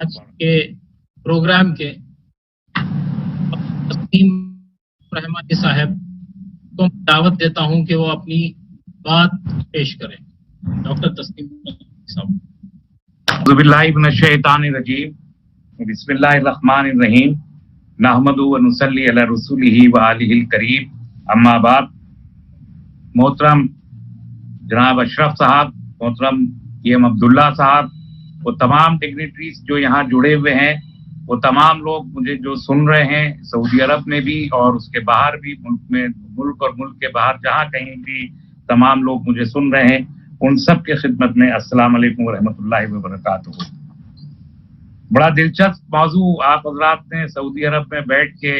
आज के प्रोग्राम के तस्लीम रहमानी साहब को दावत देता हूं कि वो अपनी बात पेश करें। डॉक्टर तस्लीम साहब। बिस्मिल्लाहिर्रहमानिर्रहीम नहमदु व नुसल्ली अला रसूलिही व आलिहिल करीम अम्मा बाद। मोहतरम जनाब अशरफ साहब, मोहतरम एम अब्दुल्ला साहब, वो तमाम डिग्निटरीज जो यहाँ जुड़े हुए हैं, वो तमाम लोग मुझे जो सुन रहे हैं सऊदी अरब में भी और उसके बाहर भी, मुल्क और मुल्क के बाहर जहाँ कहीं भी तमाम लोग मुझे सुन रहे हैं, उन सब के खिदमत में अस्सलाम वालेकुम व रहमतुल्लाहि व बरकातुहू। बड़ा दिलचस्प मौजू आप हजरात ने सऊदी अरब में बैठ के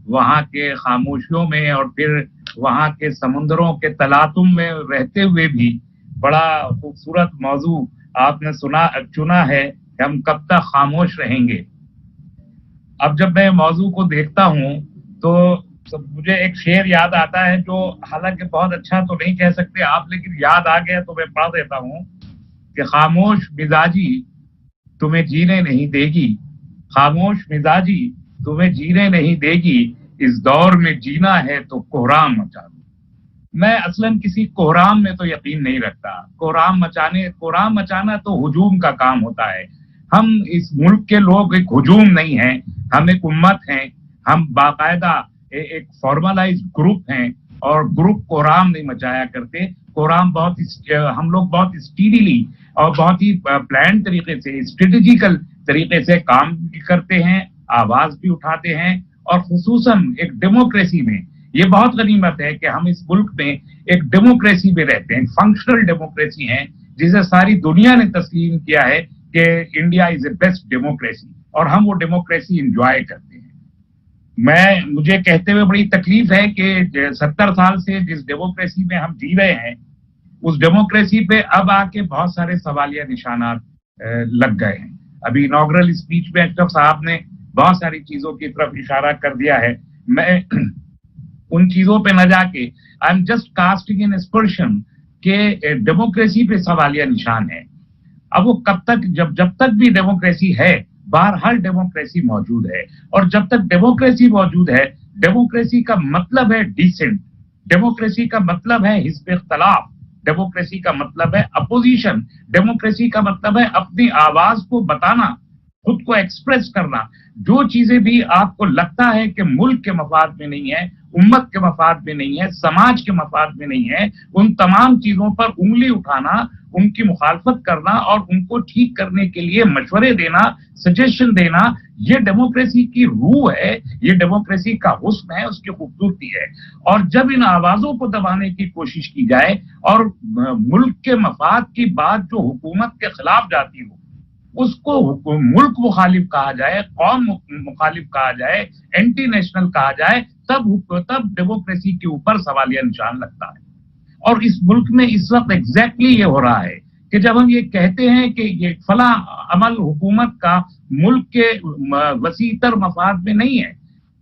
वहाँ के खामोशियों में और फिर वहाँ के समुंदरों के तलातुम में रहते हुए भी बड़ा खूबसूरत मौजू आपने चुना है कि हम कब तक खामोश रहेंगे। अब जब मैं मौजू को देखता हूँ तो मुझे एक शेर याद आता है, जो हालांकि बहुत अच्छा तो नहीं कह सकते आप, लेकिन याद आ गया तो मैं पढ़ देता हूँ कि खामोश मिजाजी तुम्हें जीने नहीं देगी, खामोश मिजाजी तुम्हें जीने नहीं देगी, इस दौर में जीना है तो कोहराम मचा दो। मैं असलन किसी कोहराम में तो यकीन नहीं रखता। कोहराम मचाना तो हुजूम का काम होता है। हम इस मुल्क के लोग एक हुजूम नहीं हैं, हम एक उम्मत हैं, हम बाकायदा एक फॉर्मलाइज्ड ग्रुप हैं और ग्रुप कोहराम नहीं मचाया करते। कोहराम हम लोग बहुत स्टीडीली और बहुत ही प्लान तरीके से, स्ट्रेटेजिकल तरीके से काम भी करते हैं, आवाज भी उठाते हैं। और खुसूसन एक डेमोक्रेसी में ये बहुत गनीमत है कि हम इस मुल्क में एक डेमोक्रेसी में रहते हैं, फंक्शनल डेमोक्रेसी है, जिसे सारी दुनिया ने तस्लीम किया है कि India is a best democracy, और हम वो डेमोक्रेसी एंजॉय करते हैं। मुझे कहते हुए बड़ी तकलीफ है कि 70 साल से जिस डेमोक्रेसी में हम जी रहे हैं, उस डेमोक्रेसी पे अब आके बहुत सारे सवालिया निशानात लग गए हैं। अभी इनॉग्रल स्पीच में अशरफ साहब ने बहुत सारी चीजों की तरफ इशारा कर दिया है। मैं उन चीजों पे न जाके I am just casting an aspersion के डेमोक्रेसी पे सवालिया निशान है। अब वो कब तक, जब तक भी डेमोक्रेसी है, बाहर हर डेमोक्रेसी मौजूद है, और जब तक डेमोक्रेसी मौजूद है, डेमोक्रेसी का मतलब है डिसेंट, डेमोक्रेसी का मतलब है हिस्ब इख्तलाफ, डेमोक्रेसी का मतलब है अपोजिशन, डेमोक्रेसी का मतलब है अपनी आवाज को बताना, खुद को एक्सप्रेस करना। जो चीजें भी आपको लगता है कि मुल्क के मफाद में नहीं है, उम्मत के मफाद में नहीं है, समाज के मफाद में नहीं है, उन तमाम चीजों पर उंगली उठाना, उनकी मुखालफत करना और उनको ठीक करने के लिए मशवरे देना, सजेशन देना, ये डेमोक्रेसी की रूह है, ये डेमोक्रेसी का हुस्न है, उसकी खूबसूरती है। और जब इन आवाजों को दबाने की कोशिश की जाए और मुल्क के मफाद की बात जो हुकूमत के खिलाफ जाती हो, उसको मुल्क मुखालिफ कहा जाए, कौम मुखालिफ कहा जाए, एंटी नेशनल कहा जाए, तब डेमोक्रेसी के ऊपर सवालिया निशान लगता है। और इस मुल्क में इस वक्त एग्जैक्टली ये हो रहा है कि जब हम ये कहते हैं कि ये फला अमल हुकूमत का मुल्क के वसीतर मफाद में नहीं है,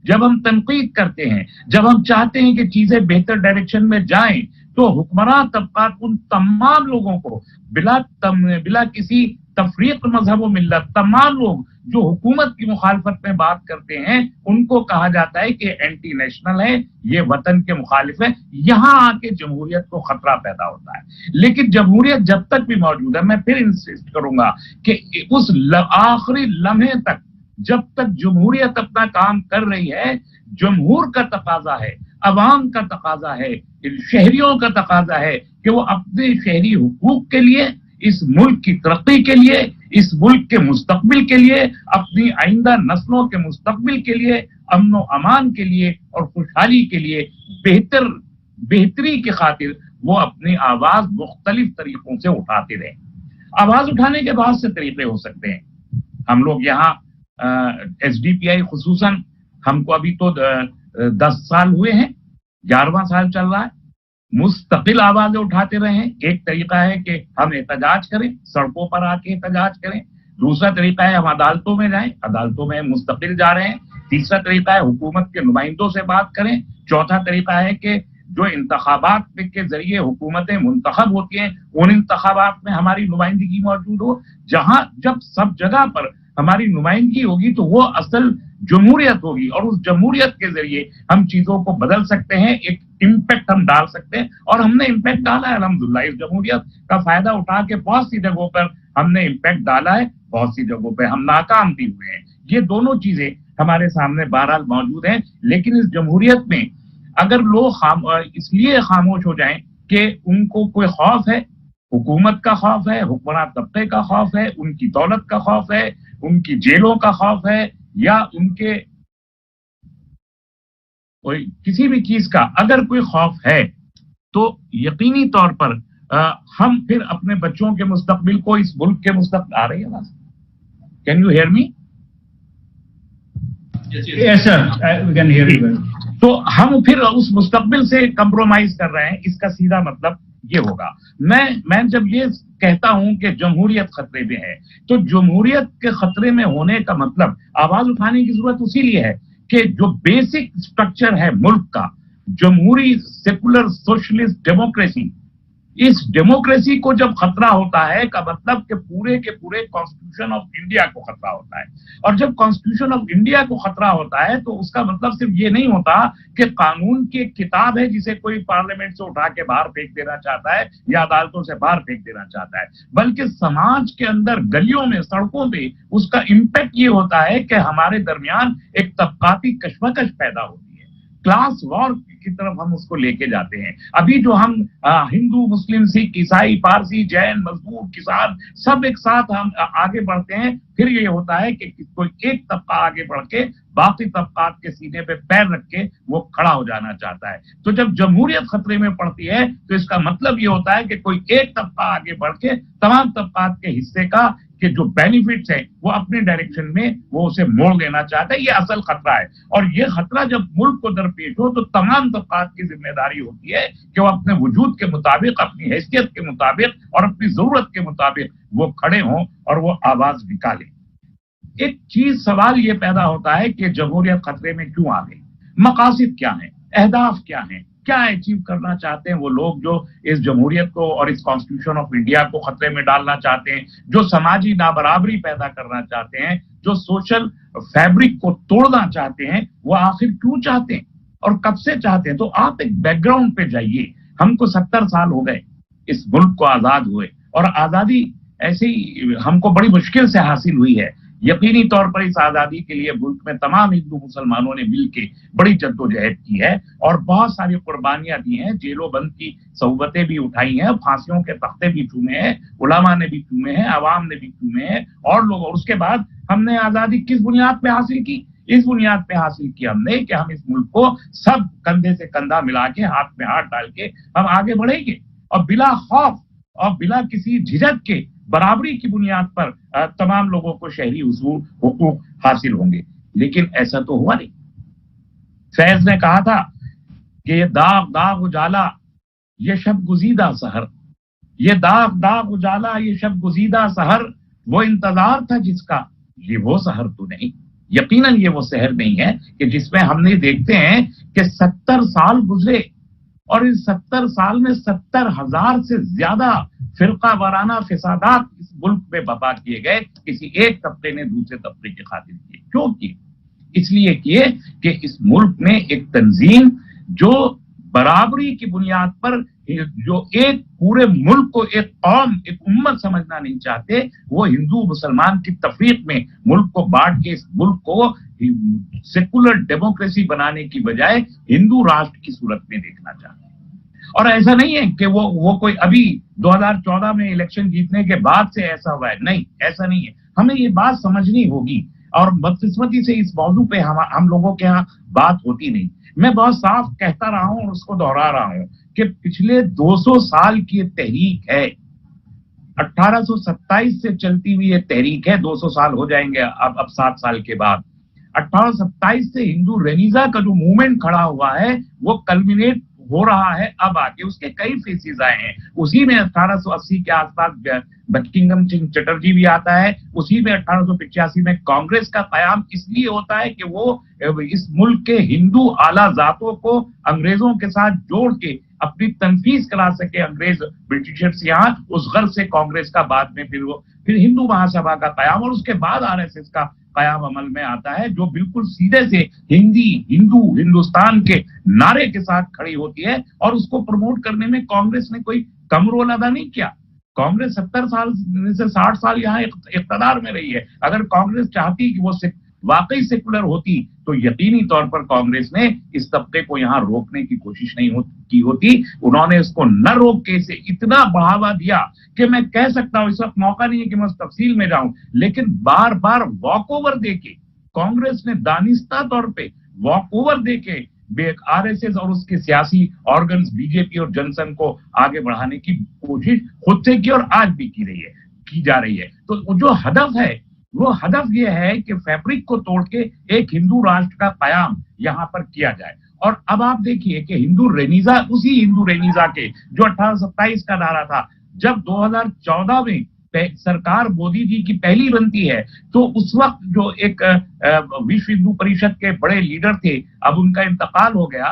जब हम तनकीद करते हैं, जब हम चाहते हैं कि चीजें बेहतर डायरेक्शन में जाएं, तो हुक्मरान तबकात उन तमाम लोगों को बिला किसी तफरीक मजहब व मिल्लत, तमाम लोग जो हुकूमत की मुखालफत में बात करते हैं, उनको कहा जाता है कि एंटी नेशनल है, ये वतन के मुखालिफ है। यहां आके जमहूरियत को खतरा पैदा होता है। लेकिन जमहूरियत जब तक भी मौजूद है, मैं फिर इंसिस्ट करूंगा कि उस आखिरी लम्हे तक, जब तक जमहूरियत अपना काम कर रही है, जमहूर का तकाजा है, अवाम का तकाजा है, शहरियों का तकाजा है कि वो अपने शहरी हुकूक के लिए, इस मुल्क की तरक्की के लिए, इस मुल्क के मुस्तकबिल के लिए, अपनी आइंदा नस्लों के मुस्तकबिल के लिए, अमन व अमान के लिए और खुशहाली के लिए, बेहतरी की खातिर वो अपनी आवाज मुख्तलिफ तरीकों से उठाते रहे। आवाज उठाने के बहुत से तरीके हो सकते हैं। हम लोग यहाँ SDPI खुसूसन, हमको अभी तो 10 साल हुए हैं, 11वां साल चल रहा है, मुस्तकिल आवाजें उठाते रहे। एक तरीका है कि हम एहतजाज करें, सड़कों पर आके एहतजाज करें। दूसरा तरीका है हम अदालतों में जाएं, अदालतों में मुस्तकिल जा रहे हैं। तीसरा तरीका है हुकूमत के नुमाइंदों से बात करें। चौथा तरीका है कि जो इंतखाबात के जरिए हुकूमतें मुंतखब होती हैं, उन इंतखाबात में हमारी नुमाइंदगी मौजूद हो, जब सब जगह पर हमारी नुमाइंदगी होगी तो वो असल जमहूरियत होगी, और उस जमहूरियत के जरिए हम चीजों को बदल सकते हैं, एक इम्पैक्ट हम डाल सकते हैं। और हमने इम्पैक्ट डाला है अल्हम्दुलिल्लाह। इस जमहूरियत का फायदा उठा के बहुत सी जगहों पर हमने इम्पैक्ट डाला है, बहुत सी जगहों पर हम नाकाम भी हुए हैं। ये दोनों चीजें हमारे सामने बहरहाल मौजूद हैं। लेकिन इस जमहूरियत में अगर लोग इसलिए खामोश हो जाएं कि उनको कोई खौफ है, हुकूमत का खौफ है, हुक्मरान तबके का खौफ है, उनकी दौलत का खौफ है, उनकी जेलों का खौफ है, या उनके कोई किसी भी चीज का अगर कोई खौफ है, तो यकीनी तौर पर हम फिर अपने बच्चों के मुस्तकबिल को, इस मुल्क के मुस्तकबिल, आ रही है? Can you hear me? Yes, sir. We can hear you well. तो हम फिर उस मुस्तकबिल से कंप्रोमाइज कर रहे हैं, इसका सीधा मतलब ये होगा। मैं जब ये कहता हूं कि जमहूरियत खतरे में है, तो जमहूरियत के खतरे में होने का मतलब आवाज उठाने की जरूरत उसी लिए है कि जो बेसिक स्ट्रक्चर है मुल्क का, जमहूरी सेकुलर सोशलिस्ट डेमोक्रेसी, इस डेमोक्रेसी को जब खतरा होता है का मतलब कि पूरे के पूरे कॉन्स्टिट्यूशन ऑफ इंडिया को खतरा होता है। और जब कॉन्स्टिट्यूशन ऑफ इंडिया को खतरा होता है तो उसका मतलब सिर्फ ये नहीं होता कि कानून की एक किताब है जिसे कोई पार्लियामेंट से उठा के बाहर फेंक देना चाहता है या अदालतों से बाहर फेंक देना चाहता है, बल्कि समाज के अंदर, गलियों में, सड़कों पे उसका इम्पैक्ट ये होता है कि हमारे दरमियान एक तबकाती कशमकश पैदा होती है, क्लास वॉर की तरफ हम उसको लेके जाते हैं। अभी जो हम हिंदू, मुस्लिम, सिख, ईसाई, पारसी, जैन, मजदूर, किसान सब एक साथ हम आगे बढ़ते हैं, फिर ये होता है कि कोई एक तबका आगे बढ़ के बाकी तबकात के सीने पे पैर रख के वो खड़ा हो जाना चाहता है। तो जब जमहूरियत खतरे में पड़ती है तो इसका मतलब ये होता है कि कोई एक तबका आगे बढ़ के तमाम तबकात के हिस्से का कि जो बेनिफिट्स है वो अपने डायरेक्शन में वो उसे मोड़ देना चाहता है। ये असल खतरा है, और ये खतरा जब मुल्क को दरपेश हो तो तमाम तबकात की जिम्मेदारी होती है कि वो अपने वजूद के मुताबिक, अपनी हैसियत के मुताबिक और अपनी जरूरत के मुताबिक वो खड़े हों और वो आवाज निकालें। एक चीज, सवाल ये पैदा होता है कि जमहूरियत खतरे में क्यों आ गई, मकासद क्या है, अहदाफ क्या है, क्या अचीव करना चाहते हैं वो लोग जो इस जमहूरियत को और इस कॉन्स्टिट्यूशन ऑफ इंडिया को खतरे में डालना चाहते हैं, जो समाजी नाबराबरी पैदा करना चाहते हैं, जो सोशल फैब्रिक को तोड़ना चाहते हैं, वो आखिर क्यों चाहते हैं और कब से चाहते हैं। तो आप एक बैकग्राउंड पे जाइए। हमको 70 साल हो गए इस मुल्क को आजाद हुए, और आजादी ऐसे ही हमको बड़ी मुश्किल से हासिल हुई है। यकीनी तौर पर इस आजादी के लिए मुल्क में तमाम हिंदू मुसलमानों ने मिलकर बड़ी जद्दोजहद की है और बहुत सारी कुर्बानियां दी हैं, जेलों बंद की सहुबतें भी उठाई हैं, फांसियों के तख्ते भी चूमे हैं, उलमा ने भी चूमे हैं, अवाम ने भी चूमे हैं, और लोग। और उसके बाद हमने आजादी किस बुनियाद पे हासिल की? इस बुनियाद पे हासिल की हमने कि हम इस मुल्क को सब कंधे से कंधा मिला के, हाथ में हाथ डाल के हम आगे बढ़ेंगे, और बिला खौफ और बिला किसी झिझक के बराबरी की बुनियाद पर तमाम लोगों को शहरी हुकूक हासिल होंगे। लेकिन ऐसा तो हुआ नहीं। फैज ने कहा था कि ये दाग दाग उजाला, ये शब गुजीदा सहर, ये दाग दाग उजाला, ये शब गुजीदा सहर, वो इंतजार था जिसका, ये वो सहर तो नहीं। यकीनन ये वो शहर नहीं है कि जिसमें हमने देखते हैं कि 70 साल गुजरे और इस 70 साल में 70,000 से ज्यादा फिरका वाराना फिसादात इस मुल्क में बर्पा किए गए, किसी एक तबके ने दूसरे तबके की खातिर किए। क्यों किए? इसलिए किए कि इस मुल्क में एक तंजीम जो बराबरी की बुनियाद पर, जो एक पूरे मुल्क को एक कौम, एक उम्मत समझना नहीं चाहते, वो हिंदू मुसलमान की तफरीक में मुल्क को बांट के इस मुल्क को सेकुलर डेमोक्रेसी बनाने की बजाय हिंदू राष्ट्र की सूरत में देखना चाहते हैं। और ऐसा नहीं है कि वो कोई अभी 2014 में इलेक्शन जीतने के बाद से ऐसा हुआ है, नहीं, ऐसा नहीं है। हमें ये बात समझनी होगी, और बदकिस्मती से इस मौजू पे हम लोगों के यहाँ बात होती नहीं। मैं बहुत साफ कहता रहा हूं और उसको दोहरा रहा हूं कि पिछले 200 साल की तहरीक है, 1827 से चलती हुई ये तहरीक है, 200 साल हो जाएंगे अब 7 साल के बाद। 1827 से हिंदू रेनिजा का जो मूवमेंट खड़ा हुआ है वो कल्मिनेट हो रहा है अब आगे, उसके कई फेसेस आए हैं। उसी में 1880 के आसपास बंकिम सिंह चटर्जी भी आता है। उसी में 1885 में कांग्रेस का कयाम इसलिए होता है कि वो इस मुल्क के हिंदू आला जातों को अंग्रेजों के साथ जोड़ के अपनी तनफीस करा सके अंग्रेज ब्रिटिशर्स यहाँ। उस गर्ज से कांग्रेस का बाद में फिर हिंदू महासभा का कयाम, और उसके बाद आरएसएस का कयाम अमल में आता है, जो बिल्कुल सीधे से हिंदुस्तान के नारे के साथ खड़ी होती है। और उसको प्रमोट करने में कांग्रेस ने कोई कम रोल अदा नहीं किया। कांग्रेस 70 साल से 60 साल यहाँ इख्तियार में रही है। अगर कांग्रेस चाहती कि वो वाकई सेकुलर होती तो यकीनी तौर पर कांग्रेस ने इस तबके को यहाँ रोकने की कोशिश नहीं की होती। उन्होंने इसको न रोक के इसे इतना बढ़ावा दिया कि मैं कह सकता हूं, इस वक्त मौका नहीं है कि मैं उस तफसील में जाऊं, लेकिन बार बार वॉक ओवर देके कांग्रेस ने दानिस्ता तौर पे वॉक ओवर देके आरएसएस और उसके सियासी ऑर्गन्स बीजेपी और जनसंघ को आगे बढ़ाने की कोशिश खुद से की और आज भी की जा रही है। तो जो हदफ है वो हदफ ये है कि फैब्रिक को तोड़ के एक हिंदू राष्ट्र का कयाम यहाँ पर किया जाए। और अब आप देखिए कि उसी हिंदू रेनीजा के जो 1827 का नारा था, जब 2014 में सरकार मोदी जी की पहली बनती है, तो उस वक्त जो एक विश्व हिंदू परिषद के बड़े लीडर थे, अब उनका इंतकाल हो गया,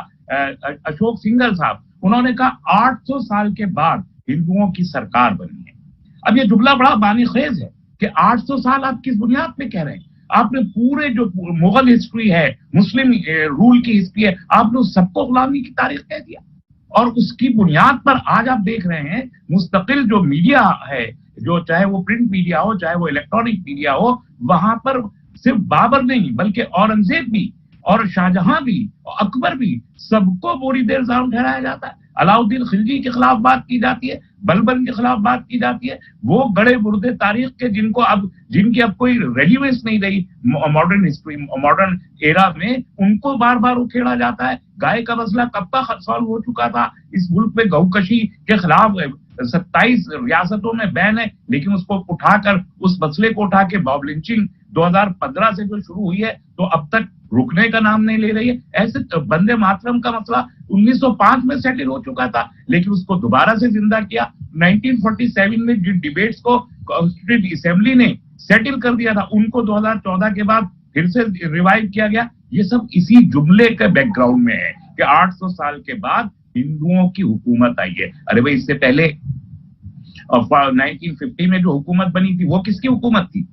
अशोक सिंघल साहब, उन्होंने कहा 800 साल के बाद हिंदुओं की सरकार बनी है। अब ये जुमला बड़ा बानीखेज है कि 800 साल आप किस बुनियाद पे कह रहे हैं? आपने पूरे जो मुगल हिस्ट्री है, मुस्लिम रूल की हिस्ट्री है, आपने उस सबको गुलामी की तारीख कह दिया। और उसकी बुनियाद पर आज आप देख रहे हैं मुस्तकिल जो मीडिया है, जो चाहे वो प्रिंट मीडिया हो चाहे वो इलेक्ट्रॉनिक मीडिया हो, वहां पर सिर्फ बाबर नहीं बल्कि औरंगजेब भी और शाहजहां भी और अकबर भी, सबको बुरी देर जाम ठहराया जाता है। अलाउद्दीन खिलजी के खिलाफ बात की जाती है, बलबन के खिलाफ बात की जाती है। वो गड़े मुर्दे तारीख के जिनकी अब कोई रेलिवेंस नहीं रही मॉडर्न हिस्ट्री, मॉडर्न एरा में, उनको बार बार उखेड़ा जाता है। गाय का मसला कब का सॉल्व हो चुका था? इस मुल्क में गौकशी के खिलाफ 27 रियासतों में बैन है, लेकिन उसको उठाकर, उस मसले को उठा के बॉब लिंचिंग 2015 से जो शुरू हुई है तो अब तक रुकने का नाम नहीं ले रही है। ऐसे वंदे मातरम का मसला 1905 में सेटल हो चुका था, लेकिन उसको दोबारा से जिंदा किया। 1947 में जिन डिबेट्स को कॉन्स्टिट्यूएंट असेंबली ने सेटल कर दिया था, उनको 2014 के बाद फिर से रिवाइव किया गया। ये सब इसी जुमले के बैकग्राउंड में है कि 800 साल के बाद हिंदुओं की हुकूमत आई है। अरे भाई, इससे पहले 1950 में जो हुकूमत बनी थी वो किसकी हुकूमत थी?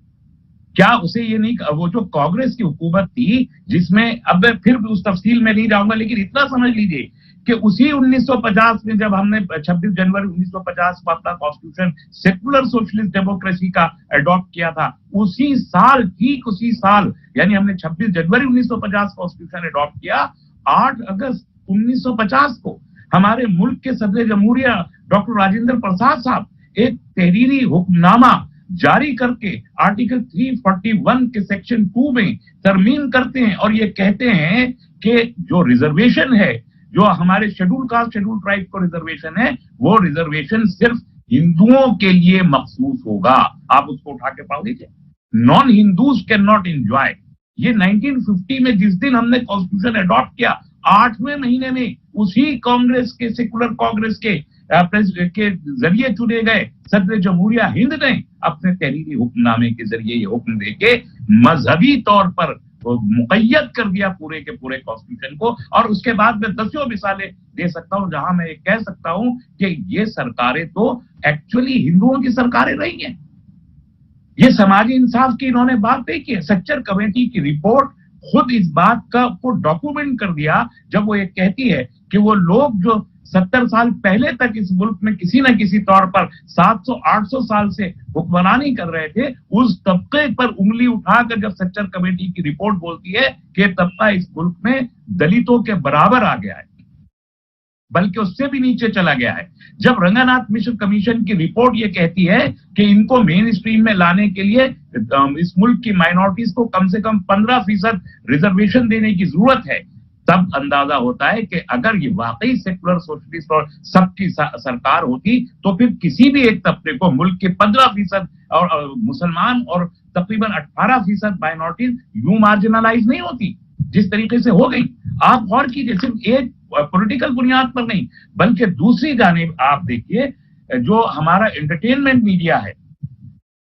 क्या उसे ये नहीं, वो जो कांग्रेस की हुकूमत थी, जिसमें अब मैं फिर उस तफसील में नहीं जाऊंगा, लेकिन इतना समझ लीजिए कि उसी 1950 में जब हमने 26 जनवरी 1950 को अपना कॉन्स्टिट्यूशन सेकुलर सोशलिस्ट डेमोक्रेसी का अडॉप्ट किया था, उसी साल, ठीक उसी साल, यानी हमने 26 जनवरी 1950 कॉन्स्टिट्यूशन अडॉप्ट किया। 8 अगस्त 1950 को हमारे मुल्क के सदर जमहूरिया डॉक्टर राजेंद्र प्रसाद साहब एक तहरीरी हुक्मनामा जारी करके आर्टिकल 341 के सेक्शन 2 में तरमीम करते हैं और ये कहते हैं कि जो रिजर्वेशन है, जो हमारे शेड्यूल कास्ट शेड्यूल ट्राइब को रिजर्वेशन है, वो रिजर्वेशन सिर्फ हिंदुओं के लिए मखसूस होगा। आप उसको उठा के पढ़ लीजिए, non Hindus can not enjoy. ये 1950 में जिस दिन हमने कॉन्स्टिट्यूशन अडॉप्ट किया, 8वें महीने में उसी कांग्रेस के, सेकुलर कांग्रेस के जरिए चुने गए सदर जमहूरिया हिंद ने अपने तहरीरी हुक्मनामे के जरिए ये हुक्म देके मजहबी तौर पर मुक़य्यद कर दिया पूरे के पूरे कॉन्स्टिट्यूशन को। और उसके बाद मैं दसियों मिसालें दे सकता हूं जहां मैं कह सकता हूं कि ये सरकारें तो एक्चुअली हिंदुओं की सरकारें रही हैं। ये समाजी इंसाफ की इन्होंने बात देखी है। सच्चर कमेटी की रिपोर्ट खुद इस बात को डॉक्यूमेंट कर दिया, जब वो ये कहती है कि वो लोग जो 70 साल पहले तक इस मुल्क में किसी न किसी तौर पर 700-800 साल से हुक्मरानी कर रहे थे, उस तबके पर उंगली उठाकर जब सच्चर कमेटी की रिपोर्ट बोलती है कि तबका इस मुल्क में दलितों के बराबर आ गया है, बल्कि उससे भी नीचे चला गया है। जब रंगानाथ मिश्र कमीशन की रिपोर्ट ये कहती है कि इनको मेन स्ट्रीम में लाने के लिए इस मुल्क की माइनॉरिटीज को कम से कम 15% रिजर्वेशन देने की जरूरत है, तब अंदाजा होता है कि अगर ये वाकई सेकुलर सोशलिस्ट और सबकी सरकार होती तो फिर किसी भी एक तबके को, मुल्क के 15% और मुसलमान और तकरीबन 18% माइनॉरिटीज यूं मार्जिनलाइज नहीं होती जिस तरीके से हो गई। आप गौर कीजिए, सिर्फ एक पॉलिटिकल बुनियाद पर नहीं, बल्कि दूसरी जानिब आप देखिए जो हमारा एंटरटेनमेंट मीडिया है,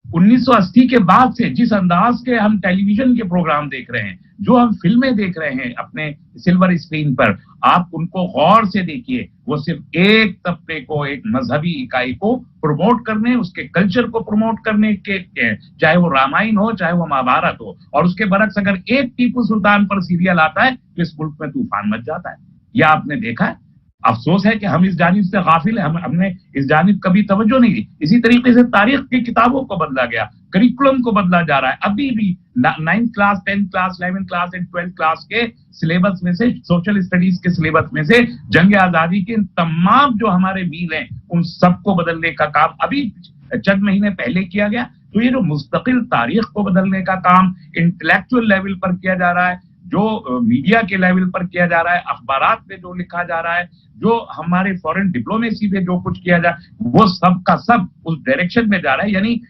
1980 के बाद से जिस अंदाज के हम टेलीविजन के प्रोग्राम देख रहे हैं, जो हम फिल्में देख रहे हैं अपने सिल्वर स्क्रीन पर, आप उनको गौर से देखिए, वो सिर्फ एक तबके को, एक मजहबी इकाई को प्रमोट करने, उसके कल्चर को प्रमोट करने के, चाहे वो रामायण हो, चाहे वो महाभारत हो। और उसके बरक्स अगर एक टीपू सुल्तान पर सीरियल आता है तो इस मुल्क में तूफान मच जाता है। यह आपने देखा है। अफसोस है कि हम इस जानिब से गाफिल है, हमने इस जानिब कभी तवज्जो नहीं दी। इसी तरीके से तारीख की किताबों को बदला गया, करिकुलम को बदला जा रहा है। अभी भी 9th class, 10th class, 11th class and 12th class के सिलेबस में से, सोशल स्टडीज के सिलेबस में से जंग आजादी के तमाम जो हमारे वीर हैं उन सबको बदलने का काम अभी चंद महीने पहले किया गया। तो ये जो मुस्तकिल तारीख को बदलने का काम इंटेलेक्चुअल लेवल पर किया जा रहा है, जो मीडिया के लेवल पर किया जा रहा है, अखबारात में जो लिखा जा रहा है, जो हमारे फॉरेन डिप्लोमेसी में जो कुछ किया जा रहा है, वो सब का सब उस डायरेक्शन में जा रहा है। यानी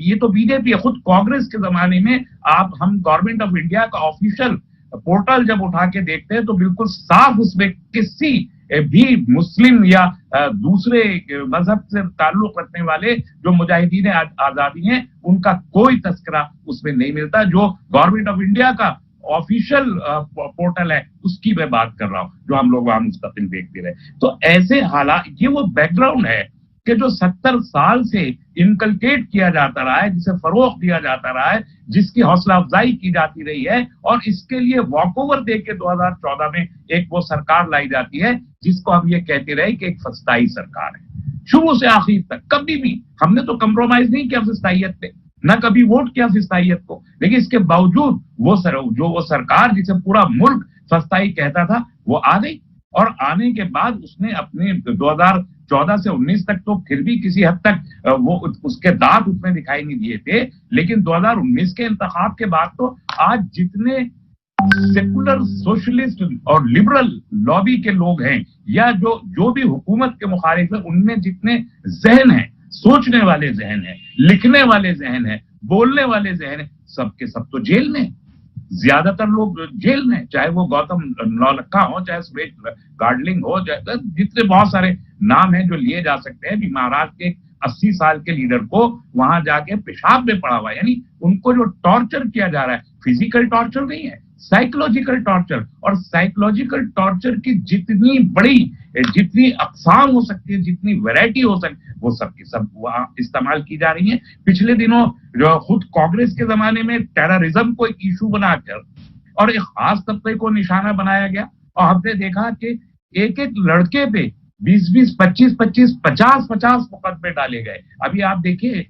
ये तो बीजेपी है। खुद कांग्रेस के जमाने में हम गवर्नमेंट ऑफ इंडिया का ऑफिशियल पोर्टल जब उठा के देखते हैं तो बिल्कुल साफ उसमें किसी भी मुस्लिम या दूसरे मजहब से ताल्लुक रखने वाले जो मुजाहिदीन आजादी हैं उनका कोई तस्करा उसमें नहीं मिलता। जो गवर्नमेंट ऑफ इंडिया का ऑफिशियल पोर्टल है उसकी मैं बात कर रहा हूं, जो हम लोग वहां मुस्तकिल देखते रहे। तो ऐसे हालात, ये वो बैकग्राउंड है कि जो 70 साल से इनकलकेट किया जाता रहा है, जिसे फरोग दिया जाता रहा है, जिसकी हौसला अफजाई की जाती रही है, और इसके लिए वॉक ओवर दे के 2014 में एक वो सरकार लाई जाती है जिसको हम ये कहते रहे कि एक फस्ताई सरकार है। शुरू से आखिर तक कभी भी हमने तो कंप्रोमाइज नहीं किया फस्ताइयत पे, न कभी वोट किया फस्ताइयत को, लेकिन इसके बावजूद वो सरकार जिसे पूरा मुल्क फस्ताई कहता था वो आ गई। और आने के बाद उसने अपने 2014 से 19 तक तो फिर भी किसी हद तक वो उसके दांत उसमें दिखाई नहीं दिए थे, लेकिन 2019 के इंतखाब के बाद तो आज जितने सेकुलर सोशलिस्ट और लिबरल लॉबी के लोग हैं या जो भी हुकूमत के मुखालिफ है, उनमें जितने जहन हैं, सोचने वाले जहन है, लिखने वाले जहन है, बोलने वाले जहन है, सबके सब तो जेल में, ज्यादातर लोग जेल में, चाहे वो गौतम नौलखा हो, चाहे सुरेश गार्डलिंग हो, जितने बहुत सारे नाम हैं जो लिए जा सकते हैं। महाराष्ट्र के 80 साल के लीडर को वहां जाके पेशाब में पड़ा हुआ है। यानी उनको जो टॉर्चर किया जा रहा है, फिजिकल टॉर्चर नहीं है, साइकोलॉजिकल टॉर्चर। और साइकोलॉजिकल टॉर्चर की जितनी बड़ी, जितनी अकसाम हो सकती है, जितनी वैरायटी हो सकती है, वो सब की सब वहां इस्तेमाल की जा रही है। पिछले दिनों जो खुद कांग्रेस के जमाने में टेररिज्म को एक इशू बनाकर और एक खास तबके को निशाना बनाया गया, और हमने देखा कि एक एक लड़के पे 20-20, 25-25, 50-50 मुकदमे डाले गए। अभी आप देखिए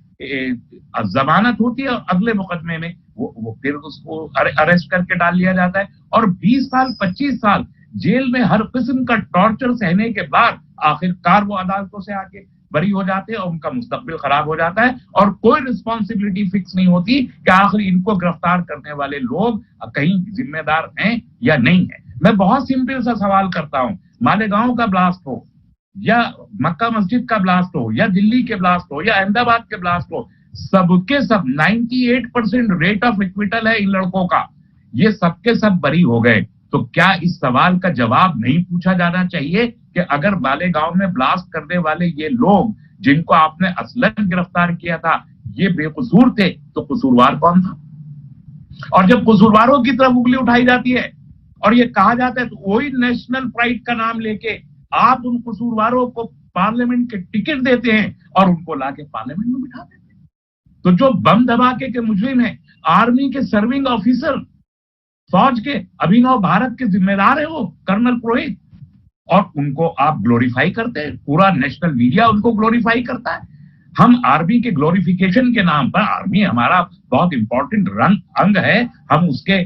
जमानत होती है, अगले मुकदमे में वो फिर उसको अरेस्ट करके डाल लिया जाता है, और 20 साल 25 साल जेल में हर किस्म का टॉर्चर सहने के बाद आखिरकार वो अदालतों से आके बरी हो जाते हैं और उनका मुस्तकबिल खराब हो जाता है, और कोई रिस्पॉन्सिबिलिटी फिक्स नहीं होती कि आखिर इनको गिरफ्तार करने वाले लोग कहीं जिम्मेदार हैं या नहीं है। मैं बहुत सिंपल सा सवाल करता हूं, मालेगांव का ब्लास्ट हो या मक्का मस्जिद का ब्लास्ट हो या दिल्ली के ब्लास्ट हो या अहमदाबाद के ब्लास्ट हो, सबके सब 98% रेट ऑफ एक्विटल है इन लड़कों का, ये सबके सब बरी हो गए। तो क्या इस सवाल का जवाब नहीं पूछा जाना चाहिए कि अगर मालेगांव में ब्लास्ट करने वाले ये लोग जिनको आपने असलन गिरफ्तार किया था ये बेकसूर थे, तो कसूरवार कौन था? और जब कसूरवारों की तरफ उंगली उठाई जाती है और ये कहा जाता है, तो वही नेशनल प्राइड का नाम लेके आप उन कसूरवारों को पार्लियामेंट के टिकट देते हैं और उनको लाके पार्लियामेंट में बिठा देते हैं। तो जो बम धमाके के मुजरिम हैं, आर्मी के सर्विंग ऑफिसर, फौज के अभिनव भारत के जिम्मेदार है वो कर्नल पुरोहित, और उनको आप ग्लोरीफाई करते हैं, पूरा नेशनल मीडिया उनको ग्लोरीफाई करता है। हम आर्मी के ग्लोरिफिकेशन के नाम पर, आर्मी हमारा बहुत इंपॉर्टेंट अंग है, हम उसके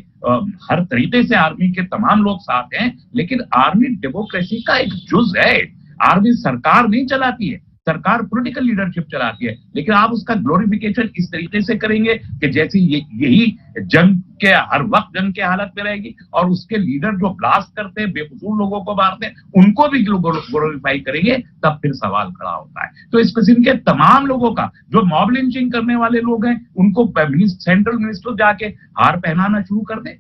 हर तरीके से आर्मी के तमाम लोग साथ हैं, लेकिन आर्मी डेमोक्रेसी का एक जुज है। आर्मी सरकार नहीं चलाती है, सरकार पॉलिटिकल लीडरशिप चलाती है, लेकिन आप उसका ग्लोरिफिकेशन इस तरीके से करेंगे कि जैसे यही जंग के हर वक्त जंग के हालत में रहेगी, और उसके लीडर जो ब्लास्ट करते हैं, बेकसूर लोगों को मारते हैं, उनको भी ग्लोरीफाई करेंगे, तब फिर सवाल खड़ा होता है। तो इस किस्म के तमाम लोगों का, जो मॉब लिंचिंग करने वाले लोग हैं, उनको सेंट्रल मिनिस्टर जाके हार पहनाना शुरू कर दे।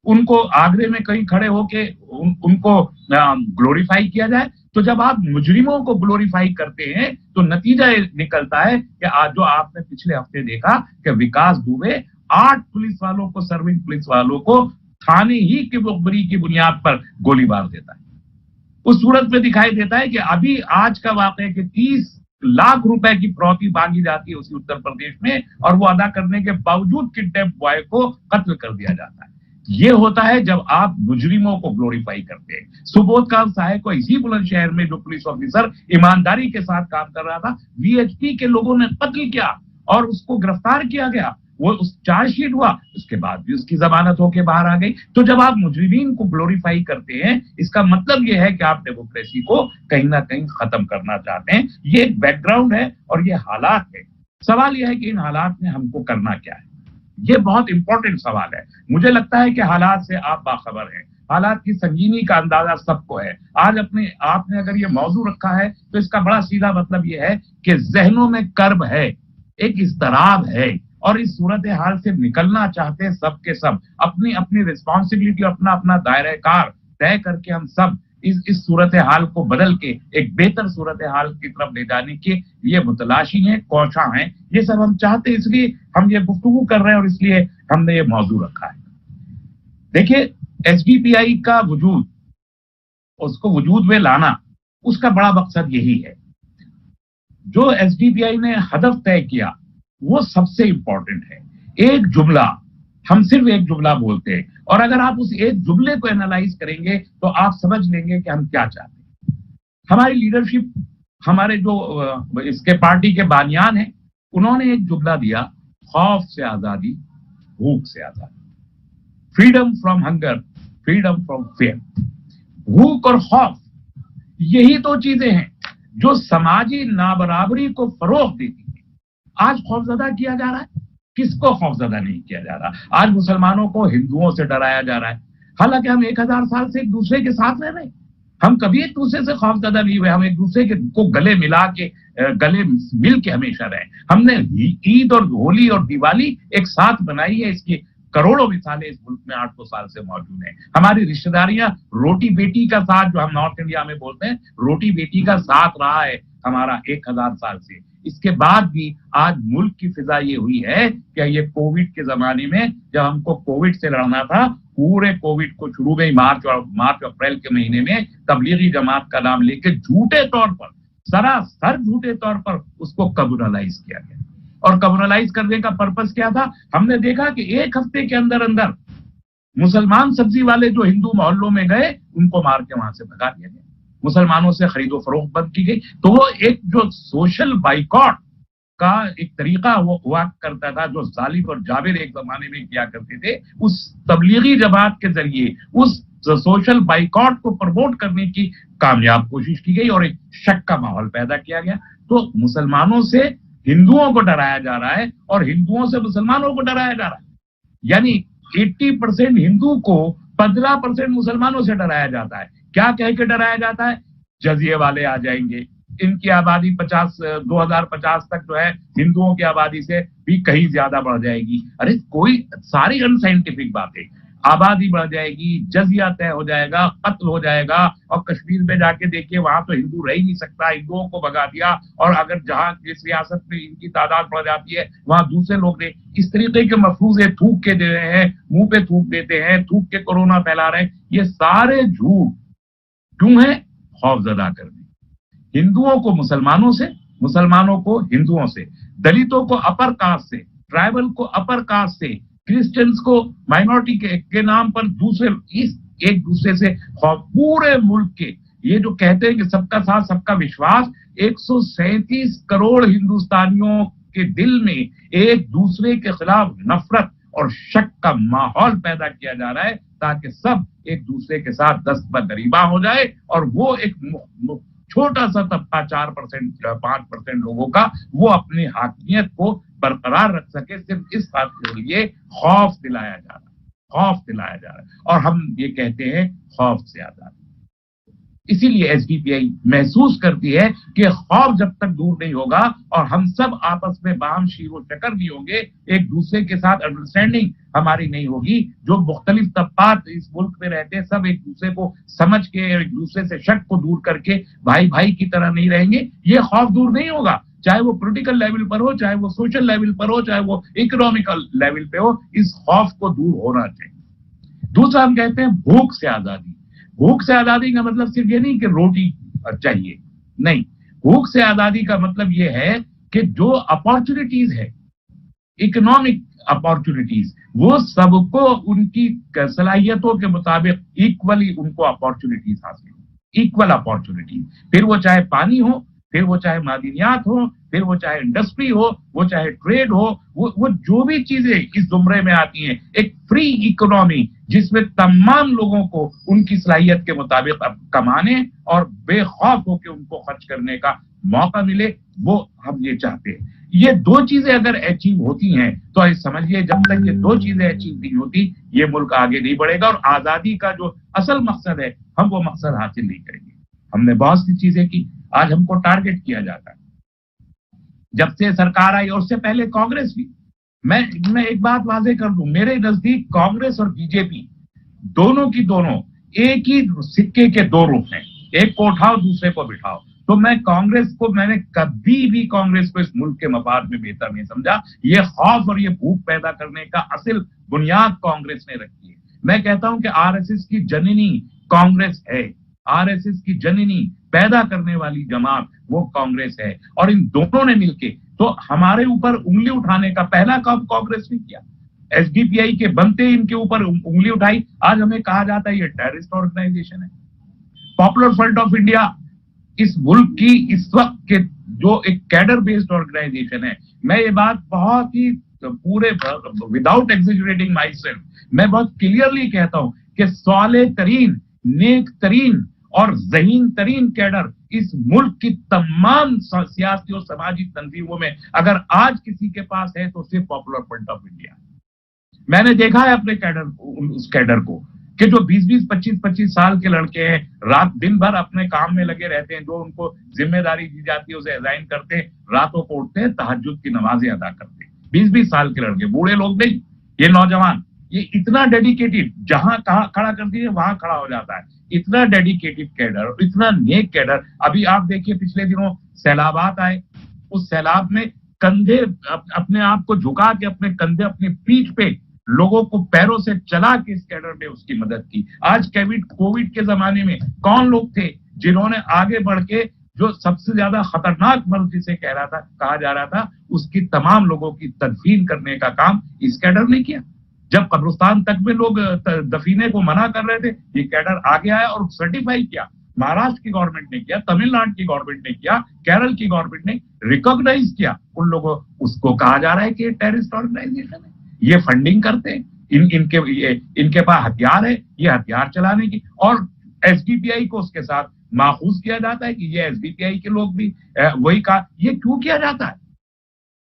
उनको आगरे में कहीं खड़े होके उनको ग्लोरीफाई किया जाए। तो जब आप मुजरिमों को ग्लोरीफाई करते हैं तो नतीजा ये निकलता है कि आज जो आपने पिछले हफ्ते देखा कि विकास दुबे 8 पुलिस वालों को, सर्विंग पुलिस वालों को थाने ही की मुखबरी की बुनियाद पर गोली मार देता है। उस सूरत में दिखाई देता है कि अभी आज का वाकया कि 30 लाख रुपए की फिरौती मांगी जाती है उसी उत्तर प्रदेश में और वो अदा करने के बावजूद किडनैप बॉय को कत्ल कर दिया जाता है। ये होता है जब आप मुजरिमों को ग्लोरीफाई करते हैं। सुबोध कांत साहब को इसी बुलंदशहर में जो पुलिस ऑफिसर ईमानदारी के साथ काम कर रहा था, वीएचपी के लोगों ने कत्ल किया और उसको गिरफ्तार किया गया। वो उस चार्जशीट हुआ, उसके बाद भी उसकी जमानत होके बाहर आ गई। तो जब आप मुजरिमीन को ग्लोरीफाई करते हैं, इसका मतलब ये है कि आप डेमोक्रेसी को कहीं ना कहीं खत्म करना चाहते हैं। ये एक बैकग्राउंड है और ये हालात है। सवाल यह है कि इन हालात में हमको करना क्या है। ये बहुत इंपॉर्टेंट सवाल है। मुझे लगता है कि हालात से आप बाखबर हैं, हालात की संगीनी का अंदाजा सबको है। आज आपने अगर ये मौजू रखा है तो इसका बड़ा सीधा मतलब ये है कि जहनों में कर्ब है, एक इज़्तिराब है और इस सूरत हाल से निकलना चाहते हैं सब के सब। अपनी अपनी रिस्पॉन्सिबिलिटी, अपना अपना दायरा कार तय करके हम सब इस सूरत हाल को बदल के एक बेहतर सूरत हाल की तरफ ले जाने के लिए मुतलाशी हैं, कोशा हैं। ये सब हम चाहते हैं, इसलिए हम ये गुफ्तगू कर रहे हैं और इसलिए हमने ये मौजू रखा है। देखिए, एसडीपीआई का वजूद, उसको वजूद में लाना, उसका बड़ा मकसद यही है। जो एसडीपीआई ने हदफ तय किया वो सबसे इंपॉर्टेंट है। एक जुमला, हम सिर्फ एक जुमला बोलते हैं और अगर आप उस एक जुमले को एनालाइज करेंगे तो आप समझ लेंगे कि हम क्या चाहते हैं। हमारी लीडरशिप, हमारे जो इसके पार्टी के बानियान हैं, उन्होंने एक जुमला दिया, खौफ से आजादी, भूख से आजादी। Freedom from hunger, freedom from fear. भूख और खौफ, यही दो चीजें हैं जो समाजी नाबराबरी को फरोग देती है। आज खौफजदा किया जा रहा है, किसको खौफजदा नहीं किया जा रहा। आज मुसलमानों को हिंदुओं से डराया जा रहा है, हालांकि हम 1000 साल से एक दूसरे के साथ रह रहे हैं। हम कभी एक दूसरे से खौफजदा नहीं हुए, हम एक दूसरे को गले मिला के, गले मिल के हमेशा रहे। हमने ईद और होली और दिवाली एक साथ बनाई है, इसकी करोड़ों मिसालें इस मुल्क में 800 साल से मौजूद हैं। हमारी रिश्तेदारियां रोटी बेटी का साथ, जो हम नॉर्थ इंडिया में बोलते हैं, रोटी बेटी का साथ रहा है हमारा 1000 साल से। इसके बाद भी आज मुल्क की फिजा ये हुई है कि ये कोविड के जमाने में जब हमको कोविड से लड़ना था, पूरे कोविड को शुरू में मार्च अप्रैल के महीने में तबलीगी जमात का नाम लेके झूठे तौर पर, सरासर झूठे तौर पर उसको कम्युनलाइज किया गया। और कम्युनलाइज करने का पर्पस क्या था? हमने देखा कि एक हफ्ते के अंदर अंदर मुसलमान सब्जी वाले जो हिंदू मोहल्लों में गए, उनको मार के वहां से भगा दिया गया। मुसलमानों से खरीदो फरोख्त बंद की गई। तो वो एक जो सोशल बाइकॉट का एक तरीका वो हुआ करता था, जो जालिम और जाबिर एक जमाने में किया करते थे, उस तबलीगी जमात के जरिए उस सोशल बाइकॉट को प्रमोट करने की कामयाब कोशिश की गई और एक शक का माहौल पैदा किया गया। तो मुसलमानों से हिंदुओं को डराया जा रहा है और हिंदुओं से मुसलमानों को डराया जा रहा है। यानी 80% हिंदू को 15% मुसलमानों से डराया जाता है। क्या कह के डराया जाता है? जजिए वाले आ जाएंगे, इनकी आबादी 2050 तक जो है हिंदुओं की आबादी से भी कहीं ज्यादा बढ़ जाएगी। अरे कोई सारी अनसाइंटिफिक बातें, आबादी बढ़ जाएगी, जजिया तय हो जाएगा, कत्ल हो जाएगा। और कश्मीर में जाके देखिए, वहां तो हिंदू रह ही नहीं सकता, हिंदुओं को भगा दिया। और अगर जहां जिस रियासत में इनकी तादाद बढ़ जाती है वहां दूसरे लोग ने इस तरीके के मफरूजे थूक के दे रहे हैं, मुंह पे थूक देते हैं, थूक के कोरोना फैला रहे हैं। ये सारे झूठ क्यों है? खौफजदा करने। हिंदुओं को मुसलमानों से, मुसलमानों को हिंदुओं से, दलितों को अपर कास्ट से, ट्राइबल को अपर कास्ट से, क्रिश्चियंस को माइनॉरिटी के नाम पर दूसरे एक दूसरे से पूरे मुल्क के, ये जो कहते हैं कि सबका साथ सबका विश्वास, 137 करोड़ हिंदुस्तानियों के दिल में एक दूसरे के खिलाफ नफरत और शक का माहौल पैदा किया जा रहा है ताकि सब एक दूसरे के साथ दस्तबदरीबा हो जाए और वो एक छोटा सा तबका 4% 5% लोगों का वो अपनी हाकिमियत को बरकरार रख सके। सिर्फ इस बात के लिए खौफ दिलाया जा रहा है, खौफ दिलाया जा रहा है। और हम ये कहते हैं खौफ से आजादी। इसीलिए एसडीपीआई महसूस करती है कि खौफ जब तक दूर नहीं होगा और हम सब आपस में बाम शीरो शकर नहीं होंगे, एक दूसरे के साथ अंडरस्टैंडिंग हमारी नहीं होगी, जो मुख्तलिफ तबकात इस मुल्क में रहते हैं सब एक दूसरे को समझ के, एक दूसरे से शक को दूर करके भाई भाई की तरह नहीं रहेंगे, ये खौफ दूर नहीं होगा। चाहे वो पॉलिटिकल लेवल पर हो, चाहे वो सोशल लेवल पर हो, चाहे वो इकोनॉमिकल लेवल पे हो, इस खौफ को दूर होना चाहिए। दूसरा हम कहते हैं भूख से आजादी। भूख से आजादी का मतलब सिर्फ ये नहीं कि रोटी चाहिए, नहीं, भूख से आजादी का मतलब ये है कि जो अपॉर्चुनिटीज है, इकोनॉमिक अपॉर्चुनिटीज, वो सबको उनकी सलाहियतों के मुताबिक इक्वली उनको अपॉर्चुनिटीज हासिल हो, इक्वल अपॉर्चुनिटीज, फिर वो चाहे पानी हो, फिर वो चाहे मादिनियात हो, फिर वो चाहे इंडस्ट्री हो, वो चाहे ट्रेड हो, वो जो भी चीजें इस जुमरे में आती हैं, एक फ्री इकोनॉमी जिसमें तमाम लोगों को उनकी सलाहियत के मुताबिक कमाने और बेखौफ होकर उनको खर्च करने का मौका मिले, वो हम ये चाहते हैं। ये दो चीजें अगर अचीव होती हैं तो समझिए जब तक ये दो चीजें अचीव नहीं होती ये मुल्क आगे नहीं बढ़ेगा और आजादी का जो असल मकसद है हम वो मकसद हासिल नहीं करेंगे। हमने बहुत सी चीजें की, आज हमको टारगेट किया जाता है। जब से सरकार आई और उससे पहले कांग्रेस भी, मैं एक बात वाजे कर दूं, मेरे नजदीक कांग्रेस और बीजेपी दोनों की दोनों एक ही सिक्के के दो रुख हैं, एक को उठाओ दूसरे को बिठाओ। तो मैंने कभी भी कांग्रेस को इस मुल्क के मफाद में बेहतर नहीं समझा। ये खौफ और ये भूख पैदा करने का असल बुनियाद कांग्रेस ने रखी है। मैं कहता हूं कि आरएसएस की जननी कांग्रेस है, आरएसएस की जननी पैदा करने वाली जमात वो कांग्रेस है, और इन दोनों ने मिलके तो हमारे ऊपर उंगली उठाने का पहला काम कांग्रेस ने किया। एसडीपीआई के बनते इनके ऊपर उंगली उठाई। आज हमें कहा जाता है ये टेररिस्ट ऑर्गेनाइजेशन है। पॉपुलर फ्रंट ऑफ इंडिया इस मुल्क की इस वक्त के जो एक कैडर बेस्ड ऑर्गेनाइजेशन है, मैं ये बात बहुत ही पूरे विदाउट एग्जेजरेटिंग माई सेल्फ, मैं बहुत क्लियरली कहता हूं कि साले तरीन, नेक तरीन और ज़हीन तरीन कैडर इस मुल्क की तमाम सियासी और समाजी तंजीमों में अगर आज किसी के पास है तो सिर्फ पॉपुलर फ्रंट ऑफ इंडिया। मैंने देखा है अपने कैडर, उस कैडर को कि जो 20-20, 25-25 साल के लड़के हैं, रात दिन भर अपने काम में लगे रहते हैं, जो उनको जिम्मेदारी दी जाती है उसे रिजाइन करते हैं, रातों को उठते हैं, तहज्जुद की नमाजें अदा करते हैं। 20-20 साल के लड़के, बूढ़े लोग नहीं, ये नौजवान, ये इतना डेडिकेटेड, जहां कहा खड़ा कर दिए वहां खड़ा हो जाता है। इतना डेडिकेटेड कैडर, इतना नेक कैडर। अभी आप देखिए पिछले दिनों सैलाबात आए, उस सैलाब में कंधे अपने आप को झुका के, अपने कंधे अपनी पीठ पे लोगों को पैरों से चला के इस कैडर ने उसकी मदद की। आज कोविड के जमाने में कौन लोग थे जिन्होंने आगे बढ़ के जो सबसे ज्यादा खतरनाक मर्ज जिसे कहा जा रहा था उसकी तमाम लोगों की तदफीन करने का काम इस कैडर ने किया। जब कब्रिस्तान तक में लोग दफीने को मना कर रहे थे, ये कैडर आगे आया और सर्टिफाई किया। महाराष्ट्र की गवर्नमेंट ने किया, तमिलनाडु की गवर्नमेंट ने किया, केरल की गवर्नमेंट ने रिकॉग्नाइज किया उन लोगों। उसको कहा जा रहा है कि टेररिस्ट ऑर्गेनाइजेशन है, ये फंडिंग करते हैं, इनके पास हथियार है, ये हथियार चलाने की, और एसडीपीआई को उसके साथ माखूज किया जाता है कि ये एसडीपीआई के लोग भी वही कहा। ये क्यों किया जाता है?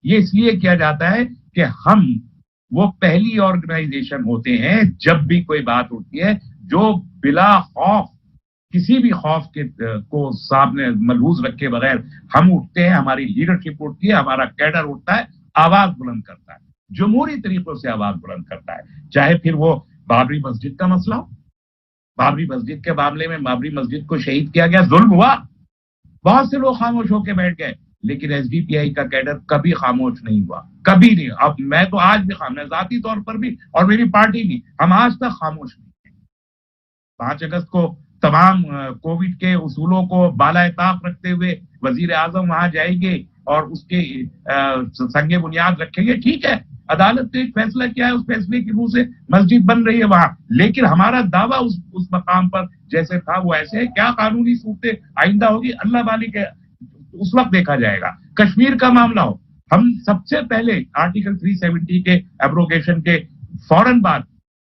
ये इसलिए किया जाता है कि हम वो पहली ऑर्गेनाइजेशन होते हैं जब भी कोई बात उठती है जो बिला खौफ, किसी भी खौफ के को सामने मलहूज रखे बगैर हम उठते हैं, हमारी लीडरशिप उठती है, हमारा कैडर उठता है, आवाज बुलंद करता है, जमहूरी तरीकों से आवाज बुलंद करता है। चाहे फिर वो बाबरी मस्जिद का मसला हो, बाबरी मस्जिद के मामले में बाबरी मस्जिद को शहीद किया गया, जुल्म हुआ, बहुत से लोग खामोश होकर बैठ गए, लेकिन एसडीपीआई का कैडर कभी खामोश नहीं हुआ, कभी नहीं। अब मैं तो आज भी खामोश, जाती तौर पर भी और मेरी पार्टी भी, हम आज तक खामोश नहीं है। 5 अगस्त को तमाम कोविड के उसूलों को बाला-ए-ताक रखते हुए वजीर आजम वहां जाएंगे और उसके संगे बुनियाद रखेंगे, ठीक है, अदालत ने एक फैसला किया है, उस फैसले की रूह से मस्जिद बन रही है वहां, लेकिन हमारा दावा उस मकाम पर जैसे था वो ऐसे है। क्या कानूनी सूरतें आइंदा होगी अल्लाह वाली के उस वक्त देखा जाएगा। कश्मीर का मामला हो, हम सबसे पहले आर्टिकल 370 के एब्रोगेशन के फौरन बाद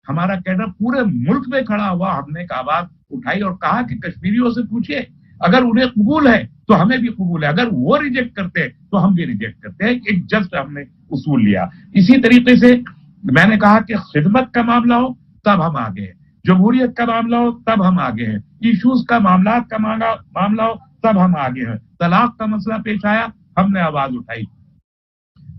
हमारा कैडर पूरे मुल्क में खड़ा हुआ, हमने एक आवाज उठाई और कहा कि कश्मीरियों से पूछिए, अगर उन्हें कबूल है तो हमें भी कबूल है, अगर वो रिजेक्ट करते हैं तो हम भी रिजेक्ट करते हैं। एक जस्ट हमने उसूल लिया। इसी तरीके से मैंने कहा कि खिदमत का मामला हो तब हम आगे हैं। जमहूरियत का मामला हो तब हम आगे हैं, इश्यूज का मामला हो तब हम आगे हैं, तलाक का मसला पेश आया हमने आवाज उठाई,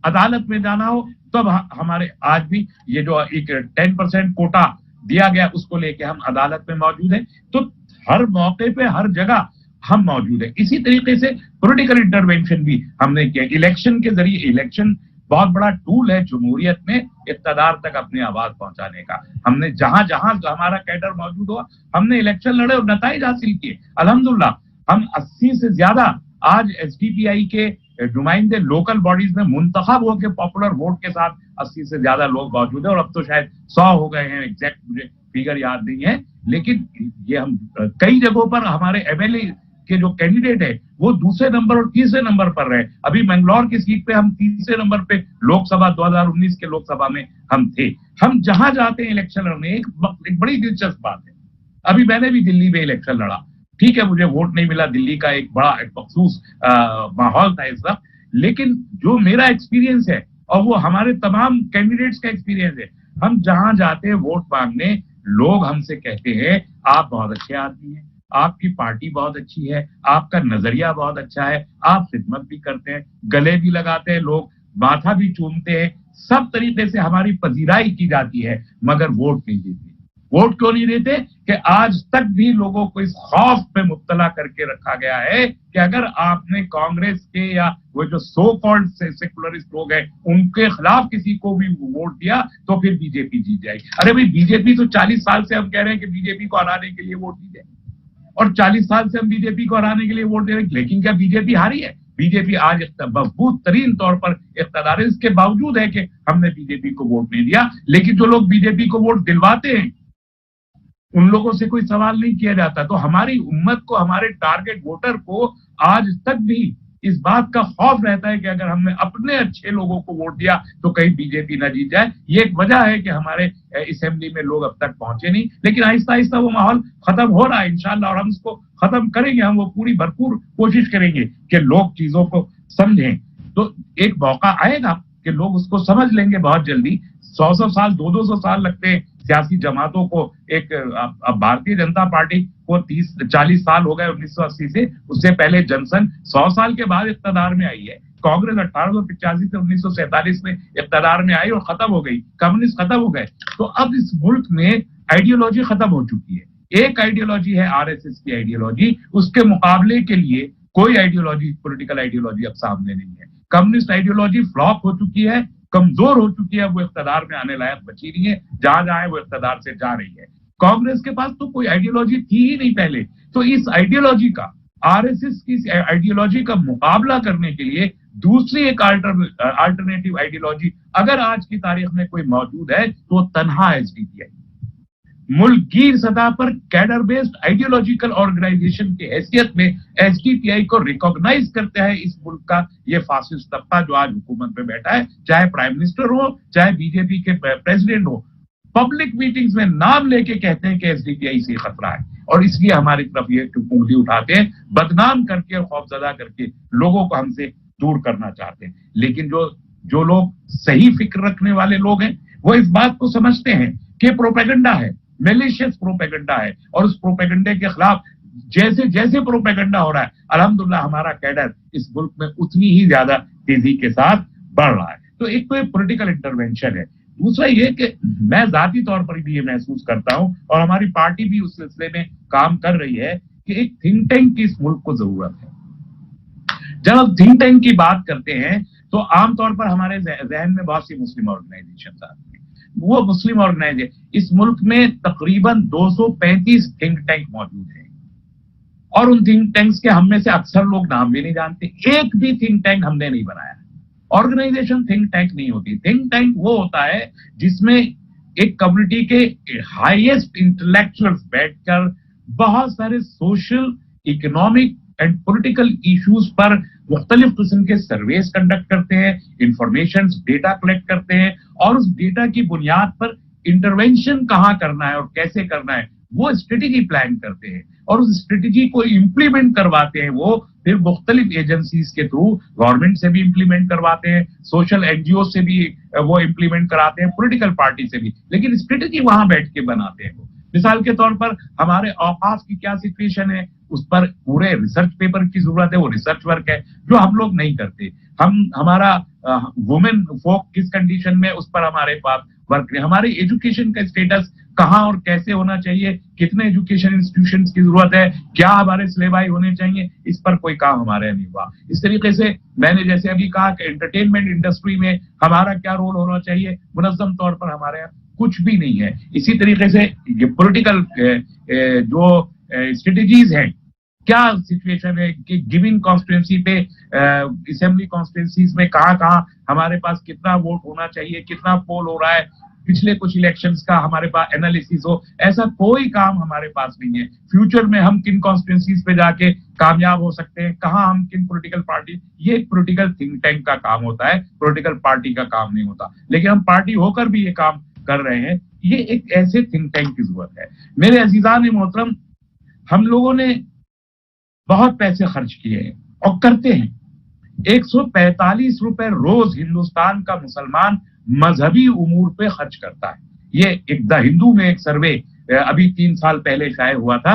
अदालत में जाना हो तब हमारे आज भी ये जो एक 10% कोटा दिया गया उसको लेके हम अदालत में मौजूद हैं। तो हर मौके पे हर जगह हम मौजूद हैं। इसी तरीके से पॉलिटिकल इंटरवेंशन भी हमने किया। इलेक्शन के जरिए, इलेक्शन बहुत बड़ा टूल है जमहूरियत में इक़्तिदार तक अपनी आवाज पहुंचाने का। हमने जहां जहां हमारा कैडर मौजूद हुआ हमने इलेक्शन लड़े और नताइज हासिल किए। अल्हम्दुलिल्लाह हम 80 से ज्यादा आज एसडीपीआई के नुमाइंदे लोकल बॉडीज में मुंतखब होकर पॉपुलर वोट के साथ 80 से ज्यादा लोग मौजूद है और अब तो शायद 100 हो गए हैं, एग्जैक्ट मुझे फिगर याद नहीं है, लेकिन ये हम कई जगहों पर हमारे एमएलए के जो कैंडिडेट है वो दूसरे नंबर और तीसरे नंबर पर रहे। अभी मंगलौर की सीट पे हम तीसरे नंबर पे लोकसभा 2019 के लोकसभा में हम थे। हम जहां जाते हैं इलेक्शन लड़ने, एक बड़ी दिलचस्प बात है, अभी मैंने भी दिल्ली में इलेक्शन लड़ा, ठीक है मुझे वोट नहीं मिला, दिल्ली का एक बड़ा मखसूस माहौल था इस वक्त, लेकिन जो मेरा एक्सपीरियंस है और वो हमारे तमाम कैंडिडेट्स का एक्सपीरियंस है, हम जहां जाते हैं वोट मांगने, लोग हमसे कहते हैं आप बहुत अच्छे आदमी हैं, आपकी पार्टी बहुत अच्छी है, आपका नजरिया बहुत अच्छा है, आप खिदमत भी करते हैं, गले भी लगाते हैं, लोग माथा भी चूमते हैं, सब तरीके से हमारी पजीराई की जाती है, मगर वोट नहीं देते। वोट क्यों नहीं देते कि आज तक भी लोगों को इस खौफ पे मुब्तला करके रखा गया है कि अगर आपने कांग्रेस के या वो जो सो कॉल्ड सेकुलरिस्ट लोग हैं उनके खिलाफ किसी को भी वोट दिया तो फिर बीजेपी जीत जाएगी। अरे भाई बीजेपी तो 40 साल से हम कह रहे हैं कि बीजेपी को हराने के लिए वोट दीजिए और 40 साल से हम बीजेपी को हराने के लिए वोट दे रहे हैं, लेकिन क्या बीजेपी हारी है? बीजेपी आज मजबूत तरीन तौर पर इख्तियार है, इसके बावजूद है कि हमने बीजेपी को वोट नहीं दिया। लेकिन जो लोग बीजेपी को वोट दिलवाते हैं उन लोगों से कोई सवाल नहीं किया जाता। तो हमारी उम्मत को, हमारे टारगेट वोटर को आज तक भी इस बात का खौफ रहता है कि अगर हमने अपने अच्छे लोगों को वोट दिया तो कहीं बीजेपी ना जीत जाए। ये एक वजह है कि हमारे असेंबली में लोग अब तक पहुंचे नहीं, लेकिन आहिस्ता आहिस्ता वो माहौल खत्म हो रहा है इंशाल्लाह, और हम इसको खत्म करेंगे। हम वो पूरी भरपूर कोशिश करेंगे कि लोग चीजों को समझें। तो एक मौका आएगा कि लोग उसको समझ लेंगे बहुत जल्दी। 100 साल 200 साल लगते हैं सियासी जमातों को। एक अब भारतीय जनता पार्टी को 30-40 साल हो गए 1980 से, उससे पहले जनसंघ 100 साल के बाद इक़्तिदार में आई है। कांग्रेस 1885 से 1947 में इक़्तिदार में आई और खत्म हो गई, कम्युनिस्ट खत्म हो गए। तो अब इस मुल्क में आइडियोलॉजी खत्म हो चुकी है। एक आइडियोलॉजी है आरएसएस की आइडियोलॉजी, उसके मुकाबले के लिए कोई आइडियोलॉजी, पॉलिटिकल आइडियोलॉजी अब सामने नहीं है। कम्युनिस्ट आइडियोलॉजी फ्लॉप हो चुकी है, कमजोर हो चुकी है, वो इक़्तिदार में आने लायक बची नहीं है, जहां जहां वो इक़्तिदार से जा रही है। कांग्रेस के पास तो कोई आइडियोलॉजी थी ही नहीं पहले। तो इस आइडियोलॉजी का, आरएसएस की आइडियोलॉजी का मुकाबला करने के लिए दूसरी एक अल्टरनेटिव आइडियोलॉजी अगर आज की तारीख में कोई मौजूद है तो तन्हा एसडीपीआई। मुल्क की सतह पर कैडर बेस्ड आइडियोलॉजिकल ऑर्गेनाइजेशन की हैसियत में एसडीपीआई को रिकॉग्नाइज करते हैं इस मुल्क का ये फासिस्ट तबका जो आज हुकूमत में बैठा है, चाहे प्राइम मिनिस्टर हो, चाहे बीजेपी के प्रेसिडेंट हो, पब्लिक मीटिंग्स में नाम लेके कहते हैं कि एसडीपीआई से खतरा है, और इसलिए हमारी तरफ ये उंगली उठाते हैं, बदनाम करके और खौफजदा करके लोगों को हमसे दूर करना चाहते हैं। लेकिन जो लोग सही फिक्र रखने वाले लोग हैं वो इस बात को समझते हैं कि प्रोपेगेंडा है, मेलिशियस प्रोपेगेंडा है, और उस प्रोपेगेंडे के खिलाफ जैसे जैसे प्रोपेगेंडा हो रहा है, अल्हम्दुलिल्लाह हमारा कैडर इस मुल्क में उतनी ही ज्यादा तेजी के साथ बढ़ रहा है। तो एक तो एक पॉलिटिकल इंटरवेंशन है। दूसरा ये कि मैं जाती तौर पर भी ये महसूस करता हूं और हमारी पार्टी भी उस सिलसिले में काम कर रही है कि एक थिंक टैंक की इस मुल्क को जरूरत है। जब हम थिंक टैंक की बात करते हैं तो आमतौर पर हमारे जहन में बहुत सी मुस्लिम ऑर्गेनाइजेशन आती हैं। वो मुस्लिम ऑर्गेनाइजेशन, इस मुल्क में तकरीबन 235 थिंक टैंक मौजूद हैं, और उन थिंक टैंक्स के हम में से अक्सर लोग नाम भी नहीं जानते। एक भी थिंक टैंक हमने नहीं बनाया। ऑर्गेनाइजेशन थिंक टैंक नहीं होती। थिंक टैंक वो होता है जिसमें एक कम्युनिटी के हाईएस्ट इंटेलेक्चुअल्स बैठकर बहुत सारे social, economic and political issues पर मुख्तलिफ किस्म के सर्वेस कंडक्ट करते हैं, इंफॉर्मेशन, डेटा कलेक्ट करते हैं, और उस डेटा की बुनियाद पर इंटरवेंशन कहां करना है और कैसे करना है वो स्ट्रेटेजी प्लान करते हैं, और उस स्ट्रेटेजी को इम्प्लीमेंट करवाते हैं। वो फिर मुख्तलिफ एजेंसीज के थ्रू, गवर्नमेंट से भी इम्प्लीमेंट करवाते हैं, सोशल एनजीओ से भी वो इम्प्लीमेंट कराते हैं, पॉलिटिकल पार्टी से भी, लेकिन स्ट्रेटेजी वहां बैठ के बनाते हैं। मिसाल के तौर पर हमारे औकाफ की क्या सिचुएशन है, उस पर पूरे रिसर्च पेपर की जरूरत है, वो रिसर्च वर्क है जो हम लोग नहीं करते। हमारा वुमेन फोक किस कंडीशन में, उस पर हमारे पास वर्क नहीं। हमारी एजुकेशन का स्टेटस कहाँ और कैसे होना चाहिए, कितने एजुकेशन इंस्टीट्यूशंस की जरूरत है, क्या हमारे सिलेबाई होने चाहिए, इस पर कोई काम हमारे नहीं हुआ। इस तरीके से मैंने जैसे अभी कहा कि एंटरटेनमेंट इंडस्ट्री में हमारा क्या रोल होना चाहिए, मुनज़्ज़म तौर पर हमारे यहाँ कुछ भी नहीं है। इसी तरीके से ये पॉलिटिकल जो स्ट्रेटेजीज हैं, क्या सिचुएशन है कि गिविंग कॉन्स्टिट्यूंसी पे असेंबली कॉन्स्टिट्यूंसीज में कहाँ हमारे पास कितना वोट होना चाहिए, कितना पोल हो रहा है, पिछले कुछ इलेक्शंस का हमारे पास एनालिसिस हो, ऐसा कोई काम हमारे पास नहीं है। फ्यूचर में हम किन कॉन्स्टिट्यूंसीज पे जाके कामयाब हो सकते हैं, कहाँ हम किन पॉलिटिकल पार्टी, ये एक पॉलिटिकल थिंक टैंक का काम होता है, पॉलिटिकल पार्टी का काम नहीं होता। लेकिन हम पार्टी होकर भी ये काम कर रहे हैं, ये एक ऐसे थिंक टैंक की जरूरत है। मेरे अजीजान मोहतरम, हम लोगों ने बहुत पैसे खर्च किए हैं और करते हैं। 145 रुपए रोज हिंदुस्तान का मुसलमान मजहबी उमूर पे खर्च करता है। ये एक द हिंदू में एक सर्वे अभी 3 साल पहले शाये हुआ था।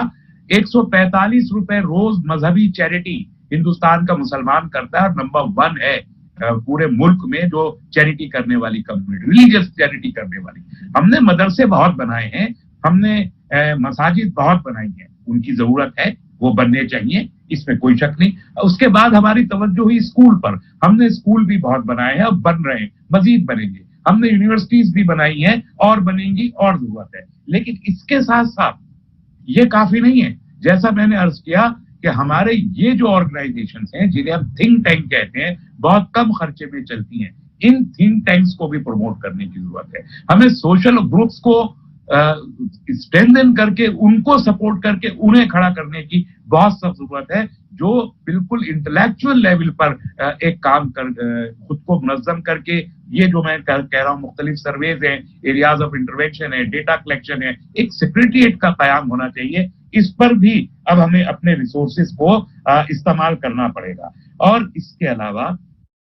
145 रुपए रोज मजहबी चैरिटी हिंदुस्तान का मुसलमान करता है और नंबर 1 है पूरे मुल्क में जो चैरिटी करने वाली कम्युनिटी, रिलीजियस चैरिटी करने वाली। हमने मदरसे बहुत बनाए हैं, हमने मसाजिद बहुत बनाई हैं, उनकी जरूरत है, वो बनने चाहिए, इसमें कोई शक नहीं। उसके बाद हमारी तवज्जो हुई स्कूल पर, हमने स्कूल भी बहुत बनाए हैं, अब बन रहे हैं, मजीद बनेंगे। हमने यूनिवर्सिटीज भी बनाई हैं और बनेंगी और जरूरत है। लेकिन इसके साथ साथ ये काफी नहीं है। जैसा मैंने अर्ज किया कि हमारे ये जो ऑर्गेनाइजेशंस हैं जिन्हें हम थिंक टैंक कहते हैं, बहुत कम खर्चे में चलती हैं, इन थिंक टैंक्स को भी प्रमोट करने की जरूरत है। हमें सोशल ग्रुप्स को स्ट्रेंथन करके, उनको सपोर्ट करके उन्हें खड़ा करने की बहुत सख्त जरूरत है, जो बिल्कुल इंटेलेक्चुअल लेवल पर एक काम कर खुद को मुनज़्ज़म करके, ये जो मैं कह रहा हूँ मुख्तलिफ सर्वेज हैं, एरियाज ऑफ इंटरवेंशन है, डेटा कलेक्शन है, एक सेक्रेटरिएट का कयाम होना चाहिए। इस पर भी अब हमें अपने रिसोर्सेज को इस्तेमाल करना पड़ेगा। और इसके अलावा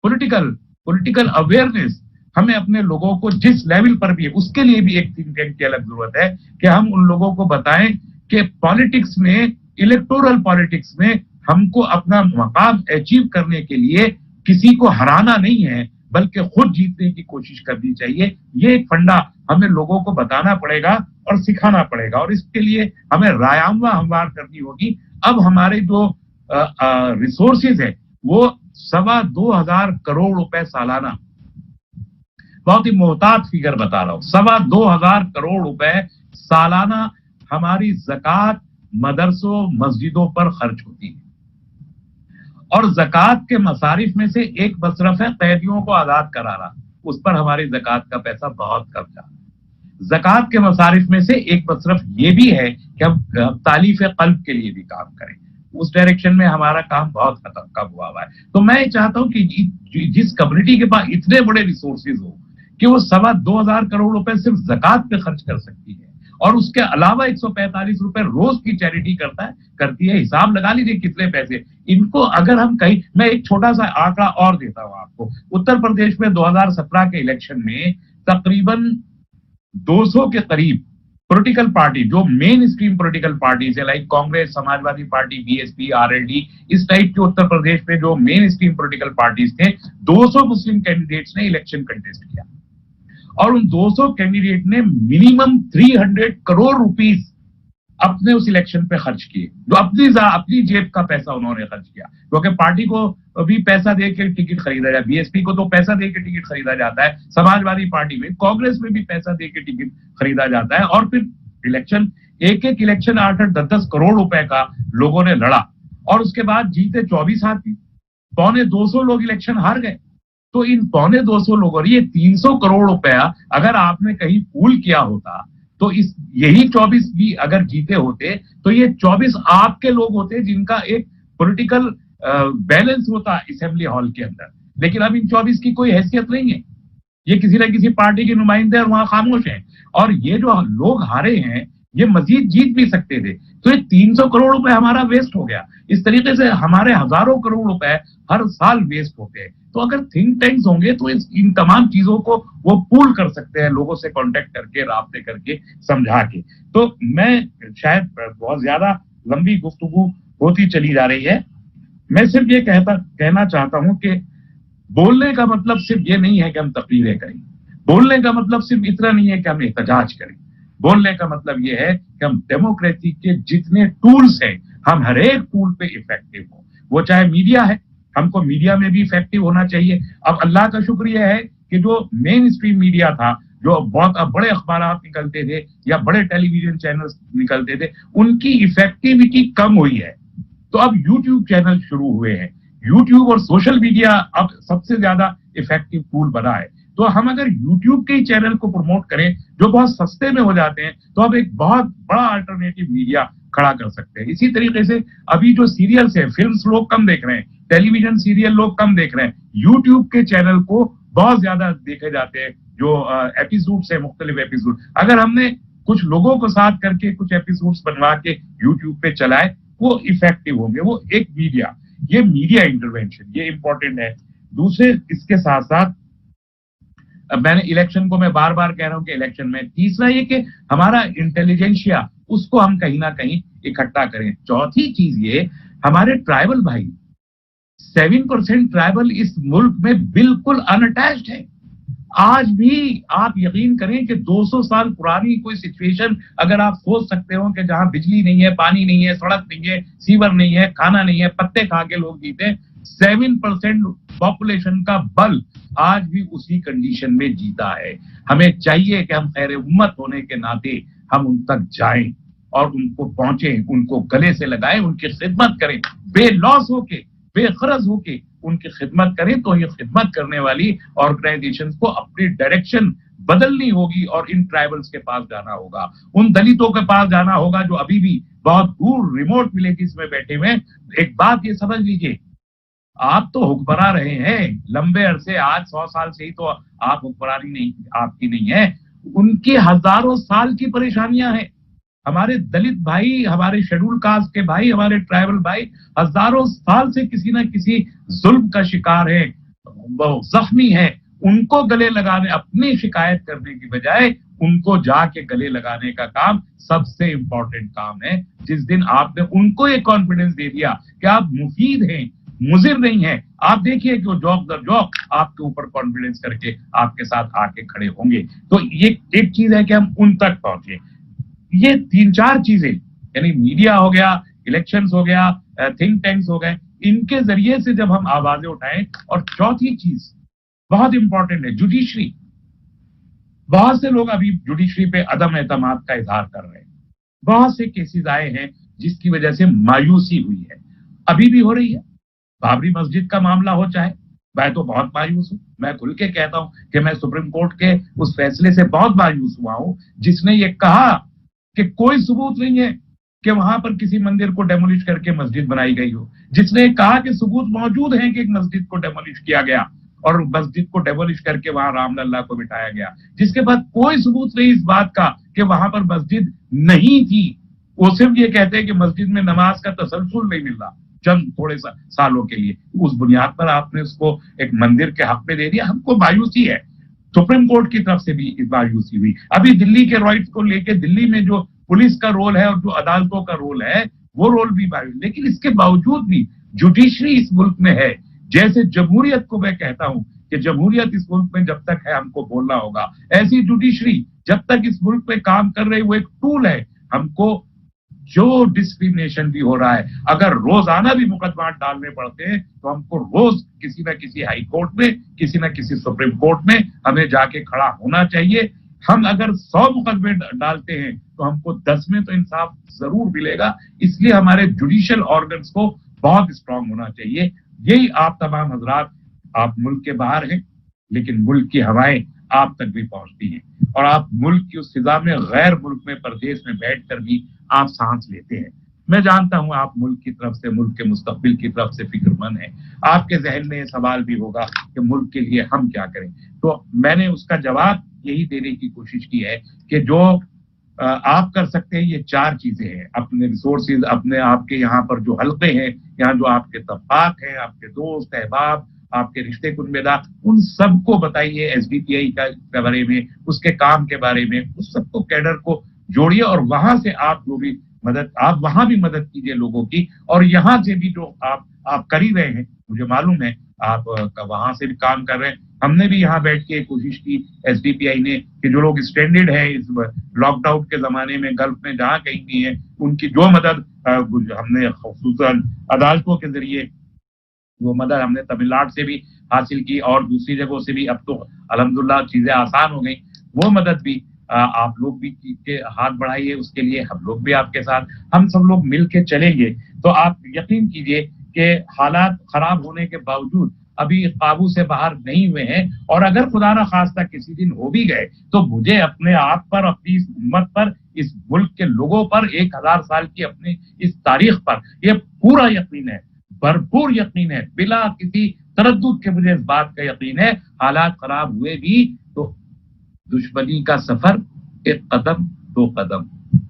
पॉलिटिकल अवेयरनेस, हमें अपने लोगों को जिस लेवल पर भी है, उसके लिए भी एक थिंक टैंक की अलग जरूरत है कि हम उन लोगों को बताएं कि पॉलिटिक्स में, इलेक्टोरल पॉलिटिक्स में हमको अपना मकाम अचीव करने के लिए किसी को हराना नहीं है, बल्कि खुद जीतने की कोशिश करनी चाहिए। ये एक फंडा हमें लोगों को बताना पड़ेगा और सिखाना पड़ेगा, और इसके लिए हमें रायामवा हमवार करनी होगी। अब हमारे जो रिसोर्सेज है वो 2.25 करोड़ रुपए सालाना, बहुत ही मोहतात फिगर बता रहा हूं, 2.25 करोड़ रुपए सालाना हमारी ज़कात मदरसों मस्जिदों पर खर्च होती है। और ज़कात के मसारिफ में से एक मसरफ है कैदियों को आजाद कराना, उस पर हमारी ज़कात का पैसा बहुत कम जाता है। ज़कात के मसारिफ में से एक मसरफ ये भी है कि हम तालीफ क़ल्ब के लिए भी काम करें, उस डायरेक्शन में हमारा काम बहुत कम हुआ है। तो मैं चाहता हूं कि जिस कम्युनिटी के पास इतने बड़े रिसोर्सेज हो कि वो 2.25 करोड़ रुपए सिर्फ ज़कात पे खर्च कर सकती है, और उसके अलावा 145 रुपए रोज की चैरिटी करती है। हिसाब लगा लीजिए कितने पैसे इनको, अगर हम कहीं, मैं एक छोटा सा आंकड़ा और देता हूं आपको। उत्तर प्रदेश में 2017 के इलेक्शन में तकरीबन 200 के करीब पॉलिटिकल पार्टी, जो मेन स्ट्रीम पॉलिटिकल पार्टीज है, like Congress, Samajwadi party, BSP, RLD, इस टाइप के उत्तर प्रदेश में जो मेन स्ट्रीम पॉलिटिकल पार्टीज थे, 200 मुस्लिम कैंडिडेट्स ने इलेक्शन कंटेस्ट किया, और उन 200 कैंडिडेट ने मिनिमम 300 करोड़ रुपीस अपने उस इलेक्शन पे खर्च किए, जो अपनी जेब का पैसा उन्होंने खर्च किया। क्योंकि पार्टी को भी पैसा दे के टिकट खरीदा जाए, बीएसपी को तो पैसा दे के टिकट खरीदा जाता है, समाजवादी पार्टी में, कांग्रेस में भी पैसा दे के टिकट खरीदा जाता है, और फिर इलेक्शन, एक इलेक्शन 8-8, 10-10 करोड़ रुपए का लोगों ने लड़ा, और उसके बाद जीते 24 आदमी, 250 लोग इलेक्शन हार गए। तो इन 250 लोगों ने ये 300 करोड़ रुपया अगर आपने कहीं पूल किया होता, तो यही 24 भी अगर जीते होते, तो ये 24 आपके लोग होते जिनका एक पॉलिटिकल बैलेंस होता असेंबली हॉल के अंदर। लेकिन अब इन 24 की कोई हैसियत नहीं है, ये किसी न किसी पार्टी के नुमाइंदे और वहां खामोश हैं। और ये जो लोग हारे हैं, ये मजीद जीत भी सकते थे। तो ये 300 करोड़ रुपए हमारा वेस्ट हो गया। इस तरीके से हमारे हजारों करोड़ रुपए हर साल वेस्ट होते हैं। तो अगर थिंक टैंक्स होंगे तो इन तमाम चीजों को वो पूल कर सकते हैं, लोगों से कांटेक्ट करके, राब्ते करके, समझा के। तो मैं शायद बहुत ज्यादा लंबी गुफ्तगू होती चली जा रही है। मैं सिर्फ ये कहना चाहता हूं कि बोलने का मतलब सिर्फ ये नहीं है कि हम तकरीरें करें, बोलने का मतलब सिर्फ इतना नहीं है कि हम एहतजाज करें, बोलने का मतलब ये है कि हम डेमोक्रेसी के जितने टूल्स हैं हम हर एक टूल पे इफेक्टिव हो। वो चाहे मीडिया है, हमको मीडिया में भी इफेक्टिव होना चाहिए। अब अल्लाह का शुक्र यह है कि जो मेन स्ट्रीम मीडिया था, जो बहुत बड़े अखबार निकलते थे या बड़े टेलीविजन चैनल्स निकलते थे, उनकी इफेक्टिविटी कम हुई है। तो अब यूट्यूब चैनल शुरू हुए हैं। यूट्यूब और सोशल मीडिया अब सबसे ज्यादा इफेक्टिव टूल बना है। तो हम अगर यूट्यूब के ही चैनल को प्रमोट करें जो बहुत सस्ते में हो जाते हैं, तो अब एक बहुत बड़ा अल्टरनेटिव मीडिया खड़ा कर सकते हैं। इसी तरीके से अभी जो सीरियल्स है, फिल्म्स लोग कम देख रहे हैं, टेलीविजन सीरियल लोग कम देख रहे हैं, यूट्यूब के चैनल को बहुत ज्यादा देखे जाते हैं। जो एपिसोड्स है, मुख्तलिफ एपिसोड, अगर हमने कुछ लोगों को साथ करके कुछ एपिसोड्स बनवा के यूट्यूब पे चलाए, वो इफेक्टिव होंगे। वो एक मीडिया, ये मीडिया इंटरवेंशन, ये इंपॉर्टेंट है। दूसरे इसके साथ साथ मैंने इलेक्शन को मैं बार बार कह रहा हूं कि इलेक्शन में, तीसरा ये कि हमारा इंटेलिजेंशिया उसको हम कहीं ना कहीं इकट्ठा करें। चौथी चीज ये, हमारे ट्राइबल भाई, 7% ट्राइबल इस मुल्क में बिल्कुल अनअटैच्ड है। आज भी आप यकीन करें कि 200 साल पुरानी कोई सिचुएशन अगर आप सोच सकते हो कि जहां बिजली नहीं है, पानी नहीं है, सड़क नहीं है, सीवर नहीं है, खाना नहीं है, पत्ते खा के लोग जीते, 7% पॉपुलेशन का बल आज भी उसी कंडीशन में जीता है। हमें चाहिए कि हम खैर उम्मत होने के नाते हम उन तक जाएं और उनको पहुंचे, उनको गले से लगाएं, उनकी खिदमत करें, बेलौस होके, बेखरज होके उनकी खिदमत करें। तो ये खिदमत करने वाली ऑर्गेनाइजेशन को अपनी डायरेक्शन बदलनी होगी और इन ट्राइबल्स के पास जाना होगा, उन दलितों के पास जाना होगा जो अभी भी बहुत दूर रिमोट विलेजेस में बैठे हुए हैं। एक बात ये समझ लीजिए, आप तो हुक्मरां रहे हैं लंबे अरसे, आज 100 साल से ही तो आप हुक्मरानी नहीं, आपकी नहीं है, उनकी हजारों साल की परेशानियां हैं। हमारे दलित भाई, हमारे शेड्यूल कास्ट के भाई, हमारे ट्राइबल भाई हजारों साल से किसी न किसी जुल्म का शिकार है, जख्मी है। उनको गले लगाने, अपनी शिकायत करने की बजाय उनको जाके गले लगाने का काम सबसे इंपॉर्टेंट काम है। जिस दिन आपने उनको ये कॉन्फिडेंस दे दिया कि आप मुफीद हैं, मुजिर नहीं है, आप देखिए कि वो जॉब दर जॉब आपके ऊपर कॉन्फिडेंस करके आपके साथ आके खड़े होंगे। तो ये एक चीज है कि हम उन तक पहुंचे। ये 3-4 चीजें, यानी मीडिया हो गया, इलेक्शंस हो गया, थिंक टैंक्स हो गए, इनके जरिए से जब हम आवाजें उठाएं। और चौथी चीज बहुत इंपॉर्टेंट है, जुडिशरी। बहुत से लोग अभी जुडिशरी पे अदम एतमाद का इजहार कर रहे हैं। बहुत से केसेस आए हैं जिसकी वजह से मायूसी हुई है, अभी भी हो रही है। बाबरी मस्जिद का मामला हो चाहे, मैं तो बहुत मायूस हूं। मैं खुल के कहता हूं कि मैं सुप्रीम कोर्ट के उस फैसले से बहुत मायूस हुआ हूं जिसने ये कहा कि कोई सबूत नहीं है कि वहां पर किसी मंदिर को डेमोलिश करके मस्जिद बनाई गई हो, जिसने कहा कि सबूत मौजूद हैं कि एक मस्जिद को डेमोलिश किया गया और मस्जिद को डेमोलिश करके वहां रामलल्ला को बिठाया गया, जिसके पास कोई सबूत नहीं इस बात का कि वहां पर मस्जिद नहीं थी। वो सिर्फ ये कहते हैं कि मस्जिद में नमाज का तसलसल नहीं मिल रहा चंद थोड़े सालों के लिए, उस बुनियाद पर आपने उसको एक मंदिर के हक में दे दिया। हमको मायूसी है, सुप्रीम कोर्ट की तरफ से भी मायूसी हुई। अभी दिल्ली के राइट्स को लेके दिल्ली में जो पुलिस का रोल है और जो अदालतों का रोल है, वो रोल भी मायूस। लेकिन इसके बावजूद भी जुडिशरी इस मुल्क में है। जैसे जमहूरियत को मैं कहता हूं कि जमहूरियत इस मुल्क में जब तक है हमको बोलना होगा, ऐसी जुडिशरी जब तक इस मुल्क में काम कर रही, वो एक टूल है। हमको जो डिस्क्रिमिनेशन भी हो रहा है, अगर रोजाना भी मुकदमा डालने पड़ते हैं तो हमको रोज किसी न किसी हाई कोर्ट में, किसी न किसी सुप्रीम कोर्ट में हमें जाके खड़ा होना चाहिए। हम अगर 100 मुकदमे डालते हैं तो हमको 10 में तो इंसाफ जरूर मिलेगा। इसलिए हमारे जुडिशियल ऑर्गन्स को बहुत स्ट्रांग होना चाहिए। यही आप तमाम हजरात, आप मुल्क के बाहर हैं लेकिन मुल्क की हवाएं आप तक भी पहुंचती हैं और आप मुल्क की उस फिजा में, गैर मुल्क में, परदेश में बैठकर भी आप सांस लेते हैं। मैं जानता हूं आप मुल्क की तरफ से, मुल्क के मुस्तकबिल की तरफ से फिक्रमंद हैं। आपके जहन में ये सवाल भी होगा कि मुल्क के लिए हम क्या करें। तो मैंने उसका जवाब यही देने की कोशिश की है कि जो आप कर सकते हैं ये 4 चीजें हैं। अपने रिसोर्सेज, अपने आपके यहाँ पर जो हल्के हैं, यहाँ जो आपके तबकात हैं, आपके दोस्त अहबाब, आपके रिश्ते कुनबेदार, उन सबको बताइए एसडीपीआई के बारे में, उसके काम के बारे में, उस सबको कैडर को जोड़िए और वहां से आप जो भी मदद, आप वहां भी मदद कीजिए लोगों की, और यहाँ से भी जो आप कर ही रहे हैं, मुझे मालूम है आप वहां से भी काम कर रहे हैं। हमने भी यहाँ बैठ के कोशिश की एसडीपीआई ने कि जो लोग स्ट्रेंडेड है इस लॉकडाउन के जमाने में गल्फ में जहां कहीं भी है, उनकी जो मदद हमने खुसूसन अदालतों के जरिए वो मदद हमने तमिलनाडु से भी हासिल की और दूसरी जगहों से भी। अब तो अल्हम्दुलिल्लाह चीजें आसान हो गई, वो मदद भी आप लोग भी के हाथ बढ़ाइए, उसके लिए हम लोग भी आपके साथ, हम सब लोग मिल के चलेंगे तो आप यकीन कीजिए कि हालात खराब होने के बावजूद अभी काबू से बाहर नहीं हुए हैं। और अगर खुदा न खास्ता किसी दिन हो भी गए तो मुझे अपने आप पर, अपनी इस उम्मत पर, इस मुल्क के लोगों पर, 1000 साल की अपनी इस तारीख पर यह पूरा यकीन है, भरपूर यकीन है, बिला किसी तरद्दुद के मुझे इस बात का यकीन है, हालात खराब हुए भी तो दुश्मनी का सफर 1 कदम 2 कदम,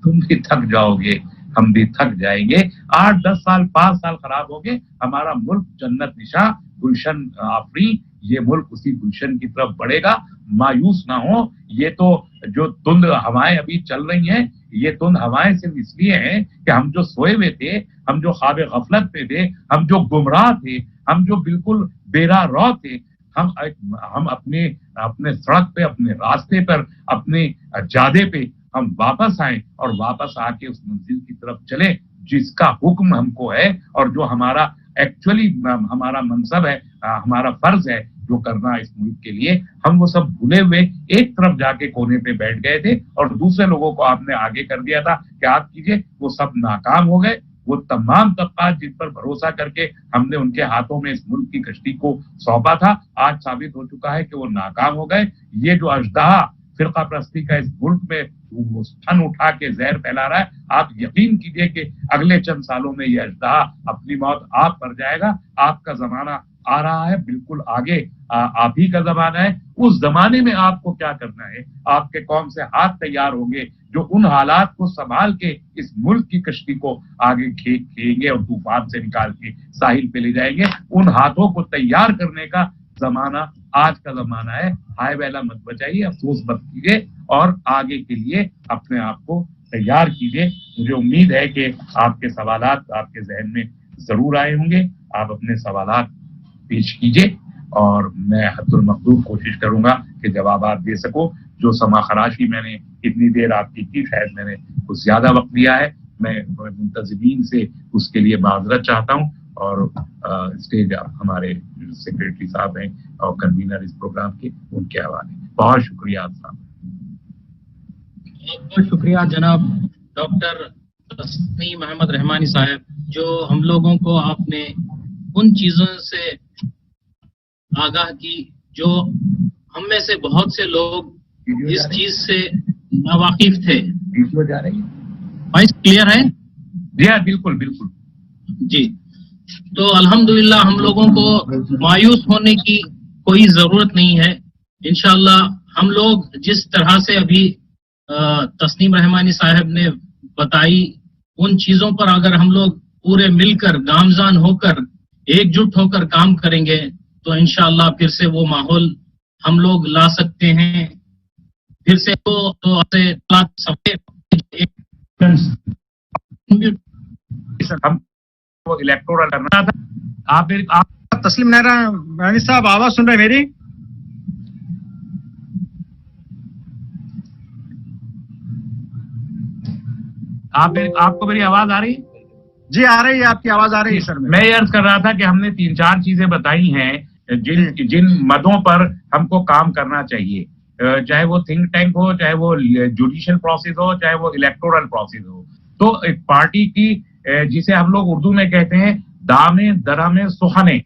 तुम भी थक जाओगे, हम भी थक जाएंगे। 8, 10 साल, 5 साल खराब हो गए, हमारा मुल्क जन्नत निशा, गुलशन आफरी, ये मुल्क उसी गुलशन की तरफ बढ़ेगा। मायूस ना हो। ये तो जो धुंध हवाएं अभी चल रही हैं, ये धुंध हवाएं सिर्फ इसलिए हैं कि हम जो सोए हुए थे, हम जो ख्वाब गफलत में थे, हम जो गुमराह थे, हम जो बिल्कुल बेराह थे, हम अपने सड़क पे, अपने रास्ते पर, अपने जादे पे हम वापस आए और वापस आके उस मंजिल की तरफ चले जिसका हुक्म हमको है और जो हमारा एक्चुअली हमारा मनसब है, हमारा फर्ज है जो करना इस मुल्क के लिए। हम वो सब भूले हुए एक तरफ जाके कोने पे बैठ गए थे और दूसरे लोगों को आपने आगे कर दिया था कि आप कीजिए, वो सब नाकाम हो गए। वो तमाम तबकात जिन पर भरोसा करके हमने उनके हाथों में इस मुल्क की कश्ती को सौंपा था, आज साबित हो चुका है कि वो नाकाम हो गए। ये जो अजदहा फिरका परस्ती का इस मुल्क में वो फन उठा के जहर फैला रहा है, आप यकीन कीजिए कि अगले चंद सालों में ये अजदहा अपनी मौत आप पर जाएगा। आपका जमाना आ रहा है, बिल्कुल आगे आप ही का जमाना है। उस जमाने में आपको क्या करना है, आपके कौम से हाथ तैयार होंगे जो उन हालात को संभाल के इस मुल्क की कश्ती को आगे खींचेंगे और तूफान से निकाल के साहिल पे ले जाएंगे। उन हाथों को तैयार करने का जमाना आज का जमाना है। हाय बैला मत बचाइए, अफसोस मत कीजिए और आगे के लिए अपने आप को तैयार कीजिए। मुझे उम्मीद है कि आपके सवालात आपके जहन में जरूर आए होंगे। आप अपने सवालात पेश कीजिए और मैं हद्दुल मक़दूर कोशिश करूंगा कि जवाब दे सकूं। जो समा खराशी मैंने इतनी देर आपकी की, शायद मैंने कुछ ज्यादा वक्त लिया है, मैं मुंतज़िमीन से उसके लिए माजरत चाहता हूं। और स्टेज हमारे सेक्रेटरी साहब हैं और कन्वीनर इस प्रोग्राम के, उनके हवाले। बहुत शुक्रिया साहब। बहुत शुक्रिया जनाब डॉक्टर तस्नीम अहमद रहमानी साहब, जो हम लोगों को आपने उन चीजों से आगाह की जो हम में से बहुत से लोग इस चीज से नावाकिफ थे। जा रही है, वॉइस क्लियर है? जी हाँ, बिल्कुल बिल्कुल जी। तो अल्हम्दुलिल्लाह हम लोगों को मायूस होने की कोई जरूरत नहीं है। इंशाअल्लाह हम लोग जिस तरह से अभी तस्नीम रहमानी साहब ने बताई, उन चीजों पर अगर हम लोग पूरे मिलकर गामजान होकर एकजुट होकर काम करेंगे तो इंशाअल्लाह फिर से वो माहौल हम लोग ला सकते हैं। फिर से हम वो इलेक्टोरल करना था। आप तस्लीम रहमानी साहब आवाज सुन रहे मेरी? आपको मेरी आवाज आ रही? जी आ रही है, आपकी आवाज आ रही है सर। मैं ये अर्ज कर रहा था कि हमने 3-4 चीजें बताई हैं जिन मदों पर हमको काम करना चाहिए, चाहे वो थिंक टैंक हो, चाहे वो जुडिशियल प्रोसेस हो, चाहे वो इलेक्टोरल प्रोसेस हो। तो एक पार्टी की जिसे हम लोग उर्दू में कहते हैं दामे दरामे सुहाने,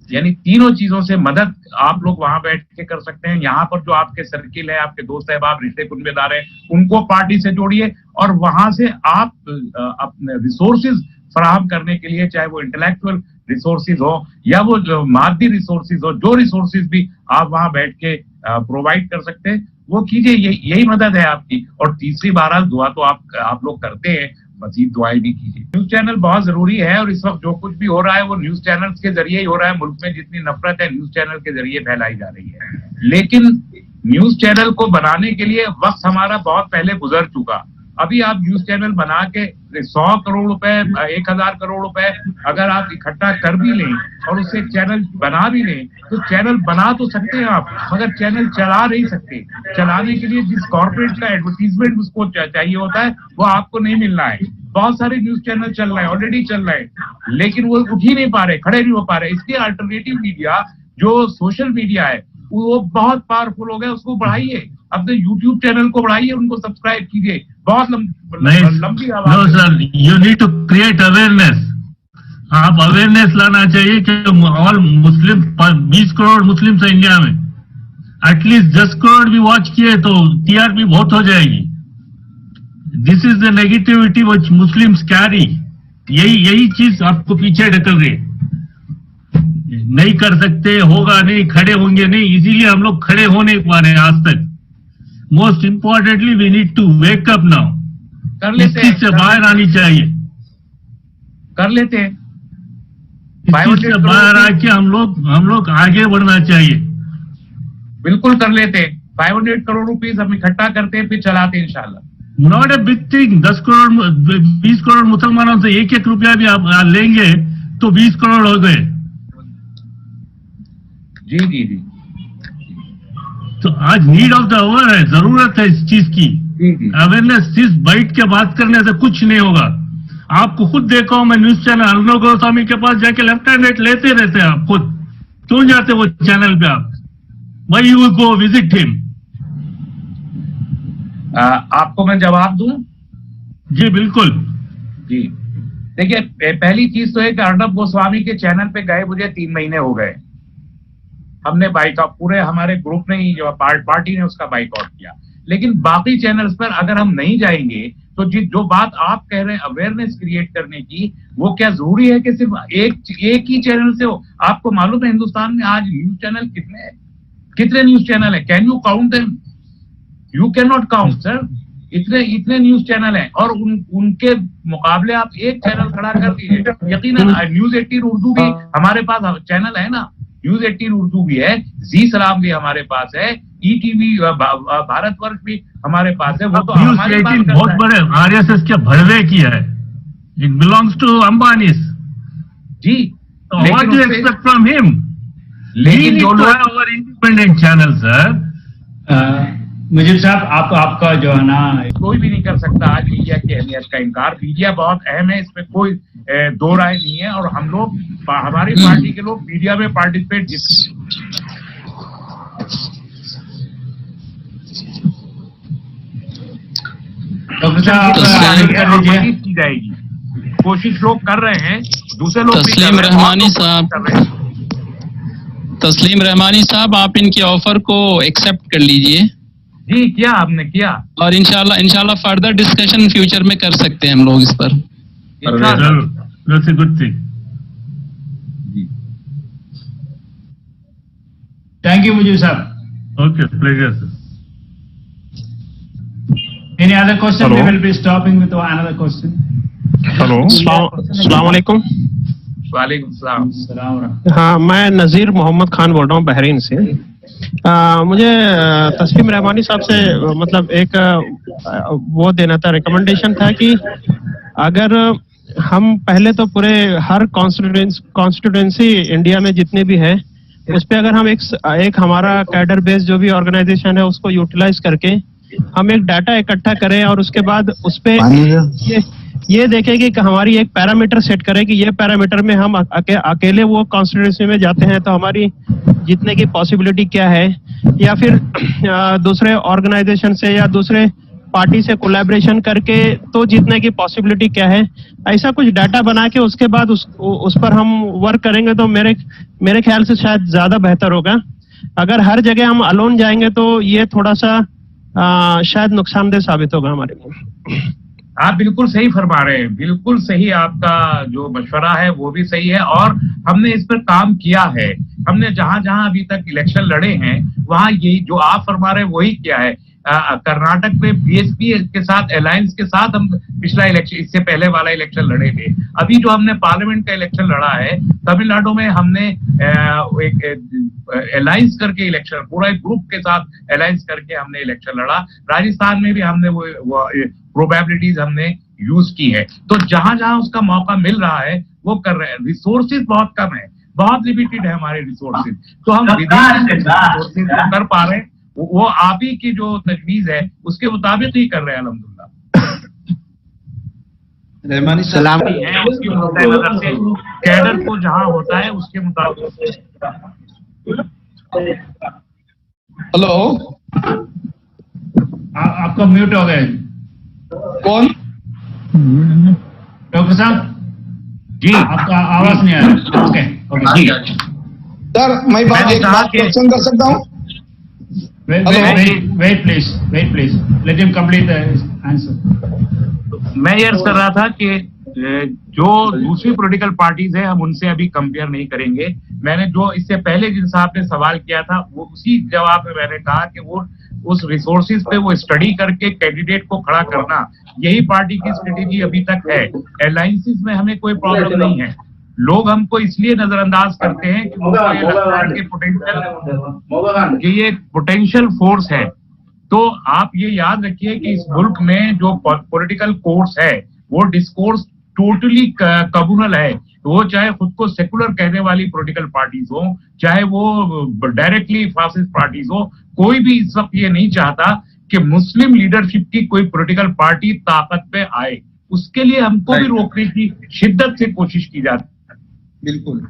यानी तीनों चीजों से मदद आप लोग वहां बैठ के कर सकते हैं। यहाँ पर जो आपके सर्किल है, आपके दोस्त अहबाब, रिश्ते कुनबेदार हैं, उनको पार्टी से जोड़िए और वहां से आप अपने रिसोर्सेज फराहम करने के लिए, चाहे वो इंटेलेक्चुअल रिसोर्सेज हो या वो जो मादी रिसोर्सेज हो, जो रिसोर्सेज भी आप वहां बैठ के प्रोवाइड कर सकते हैं, वो कीजिए, यही मदद है आपकी। और तीसरी बहरहाल दुआ तो आप लोग करते हैं, मजीद दुआएं भी कीजिए। न्यूज चैनल बहुत जरूरी है और इस वक्त जो कुछ भी हो रहा है वो न्यूज चैनल्स के जरिए ही हो रहा है। मुल्क में जितनी नफरत है न्यूज चैनल के जरिए फैलाई जा रही है, लेकिन न्यूज चैनल को बनाने के लिए वक्त हमारा बहुत पहले गुजर चुका। अभी आप न्यूज चैनल बना के 100 करोड़ रुपए, 1000 करोड़ रुपए अगर आप इकट्ठा कर भी लें और उससे एक चैनल बना भी लें, तो चैनल बना तो सकते हैं आप, मगर चैनल चला नहीं सकते। चलाने के लिए जिस कॉर्पोरेट का एडवर्टीजमेंट उसको चाहिए होता है वो आपको नहीं मिलना है। बहुत सारे न्यूज चैनल चल रहे हैं, ऑलरेडी चल रहे हैं, लेकिन वो उठ ही नहीं पा रहे, खड़े नहीं हो पा रहे। इसलिए अल्टरनेटिव मीडिया जो सोशल मीडिया है वो बहुत पावरफुल हो गया, उसको बढ़ाइए। अपने YouTube चैनल को बढ़ाइए, उनको सब्सक्राइब कीजिए। बहुत लंबी आवाज। No sir, you need to create awareness. आप अवेयरनेस लाना चाहिए कि ऑल मुस्लिम 20 करोड़ मुस्लिम है इंडिया में, एटलीस्ट 10 करोड़ भी वॉच किए तो TRP बहुत हो जाएगी। This is the negativity which Muslims carry. यही चीज आपको पीछे ढकल रही। नहीं कर सकते, होगा नहीं, खड़े होंगे नहीं, इसीलिए हम लोग खड़े हो नहीं पा रहे हैं आज तक। Most importantly we need to wake up now. कर लेते हैं, से बाहर आनी चाहिए, कर लेते हैं। इस चीज से बाहर आके हम लोग आगे बढ़ना चाहिए। बिल्कुल कर लेते हैं। 500 करोड़ रुपीस हम इकट्ठा करते हैं, फिर चलाते हैं इंशाल्लाह। Not a big thing. 20 crore मुसलमानों से एक रुपया भी आप लेंगे तो 20 करोड़ हो गए। जी जी जी। तो आज नीड ऑफ द आवर है, जरूरत है इस चीज की। अवेयरनेस सिर्फ बैठ के बात करने से कुछ नहीं होगा। आपको खुद देखा हूं मैं न्यूज चैनल अर्नब गोस्वामी के पास जाके लेफ्ट हैंड राइट लेते रहते हैं। आप खुद क्यों जाते वो चैनल पे? आप why you go visit him? आपको मैं जवाब दूं? जी बिल्कुल। जी देखिए, पहली चीज तो है कि अर्नब गोस्वामी के चैनल पे गए मुझे 3 महीने हो गए। हमने बाइकआउट, पूरे हमारे ग्रुप ने ही, जो पार्टी ने उसका बाइकआउट किया। लेकिन बाकी चैनल्स पर अगर हम नहीं जाएंगे तो जो बात आप कह रहे हैं अवेयरनेस क्रिएट करने की, वो क्या जरूरी है कि सिर्फ एक ही चैनल से हो? आपको मालूम है हिंदुस्तान में आज न्यूज चैनल कितने न्यूज चैनल है? Can you count them? You can not count sir. इतने न्यूज चैनल हैं और उनके मुकाबले आप एक चैनल खड़ा कर दीजिए। यकीनन न्यूज 18 उर्दू भी हमारे पास चैनल है ना, न्यूज 18 उर्दू भी है, जी सलाम भी हमारे पास है, ETV भारतवर्ष भी हमारे पास है। वो तो न्यूज हमारे 18 पास बहुत बड़े RSS के भड़वे की है। It belongs to Ambanis. जी, what do you expect from him? लेकिन जो लोग और इंडिपेंडेंट चैनल सर। मुजीब साहब, आपका जो है ना, कोई भी नहीं कर सकता आज मीडिया की अहमियत का इनकार। मीडिया बहुत अहम है, इसमें कोई दो राय नहीं है। और हम लोग, हमारी पार्टी के लोग मीडिया में पार्टिसिपेट डॉक्टर साहब की जाएगी। कोशिश लोग कर रहे हैं, दूसरे लोग तस्लीम रहमानी साहब, आप इनकी ऑफर को एक्सेप्ट कर लीजिए। जी किया, आपने किया। और इंशाल्लाह फर्दर डिस्कशन फ्यूचर में कर सकते हैं हम लोग इस पर। That's a good thing. Thank you Mujeeb sahab. Okay, pleasure sir. Any other question? Hello. We will be stopping with another question. Hello, अस्सलाम वालेकुम। वालेकुम सलाम। हाँ, मैं नज़ीर मोहम्मद खान बोल रहा हूँ बहरीन से। मुझे तस्लीम रहमानी साहब से मतलब एक वो देना था, रिकमेंडेशन था कि अगर हम पहले तो पूरे हर कॉन्स्टिट्यूंसी इंडिया में जितने भी है उस पे अगर हम एक हमारा कैडर बेस जो भी ऑर्गेनाइजेशन है उसको यूटिलाइज करके हम एक डाटा इकट्ठा करें और उसके बाद उस पे ये देखें कि हमारी एक पैरामीटर सेट करें कि ये पैरामीटर में हम अकेले वो कॉन्स्टिट्यूंसी में जाते हैं तो हमारी जीतने की पॉसिबिलिटी क्या है, या फिर दूसरे ऑर्गेनाइजेशन से या दूसरे पार्टी से कोलैबोरेशन करके तो जीतने की पॉसिबिलिटी क्या है। ऐसा कुछ डाटा बना के उसके बाद उस पर हम वर्क करेंगे तो मेरे ख्याल से शायद ज्यादा बेहतर होगा। अगर हर जगह हम अलोन जाएंगे तो ये थोड़ा सा शायद नुकसानदेह साबित होगा हमारे लिए। आप बिल्कुल सही फरमा रहे हैं, बिल्कुल सही। आपका जो मशवरा है वो भी सही है और हमने इस पर काम किया है। हमने जहां जहां अभी तक इलेक्शन लड़े हैं वहां यही जो आप फरमा रहे हैं वही क्या है। कर्नाटक में बीएसपी के साथ अलायंस के साथ हम पिछला इलेक्शन, इससे पहले वाला इलेक्शन लड़े थे। अभी जो हमने पार्लियामेंट का इलेक्शन लड़ा है तमिलनाडु में, हमने एक अलायंस करके इलेक्शन, पूरा एक ग्रुप के साथ अलायंस करके हमने इलेक्शन लड़ा। राजस्थान में भी हमने वो प्रोबेबिलिटीज हमने यूज की है। तो जहां जहां उसका मौका मिल रहा है वो कर रहे हैं। रिसोर्सेज बहुत कम है, बहुत लिमिटेड है हमारे रिसोर्सेज, तो हम विदेशी रिसोर्सेज कर पा रहे हैं। वो आप ही की जो तजवीज है उसके मुताबिक ही कर रहे हैं अल्हम्दुलिल्लाह। रहमानी सलाम है उसकी नजर से कैडर को जहां होता है उसके मुताबिक। हेलो, आपका म्यूट हो गया। कौन? डॉक्टर साहब जी आपका आवाज नहीं आ रहा। ओके ओके जी सर मैं मैंने एक कहा बात कि- क्वेश्चन कर सकता हूँ? Wait please let him complete the answer. मैं ये अर्ज कर रहा था कि जो दूसरी पॉलिटिकल पार्टीज है हम उनसे अभी कंपेयर नहीं करेंगे। मैंने जो इससे पहले जिन साहब ने सवाल किया था वो उसी जवाब में मैंने कहा कि वो उस रिसोर्सेज पे वो स्टडी करके कैंडिडेट को खड़ा करना, यही पार्टी की स्ट्रेटेजी अभी तक है। अलायंसेस में हमें कोई प्रॉब्लम नहीं है। लोग हमको इसलिए नजरअंदाज करते हैं कि उनको ये लगता है कि ये एक पोटेंशियल फोर्स है। तो आप ये याद रखिए कि इस मुल्क में जो पॉलिटिकल कोर्स है वो डिस्कोर्स टोटली कम्युनल है। वो चाहे खुद को सेकुलर कहने वाली पॉलिटिकल पार्टीज हो, चाहे वो डायरेक्टली फासिस्ट पार्टीज हो, कोई भी इस वक्त ये नहीं चाहता कि मुस्लिम लीडरशिप की कोई पॉलिटिकल पार्टी ताकत पे आए। उसके लिए हमको भी रोकने की शिद्दत से कोशिश की जाती है। बिल्कुल।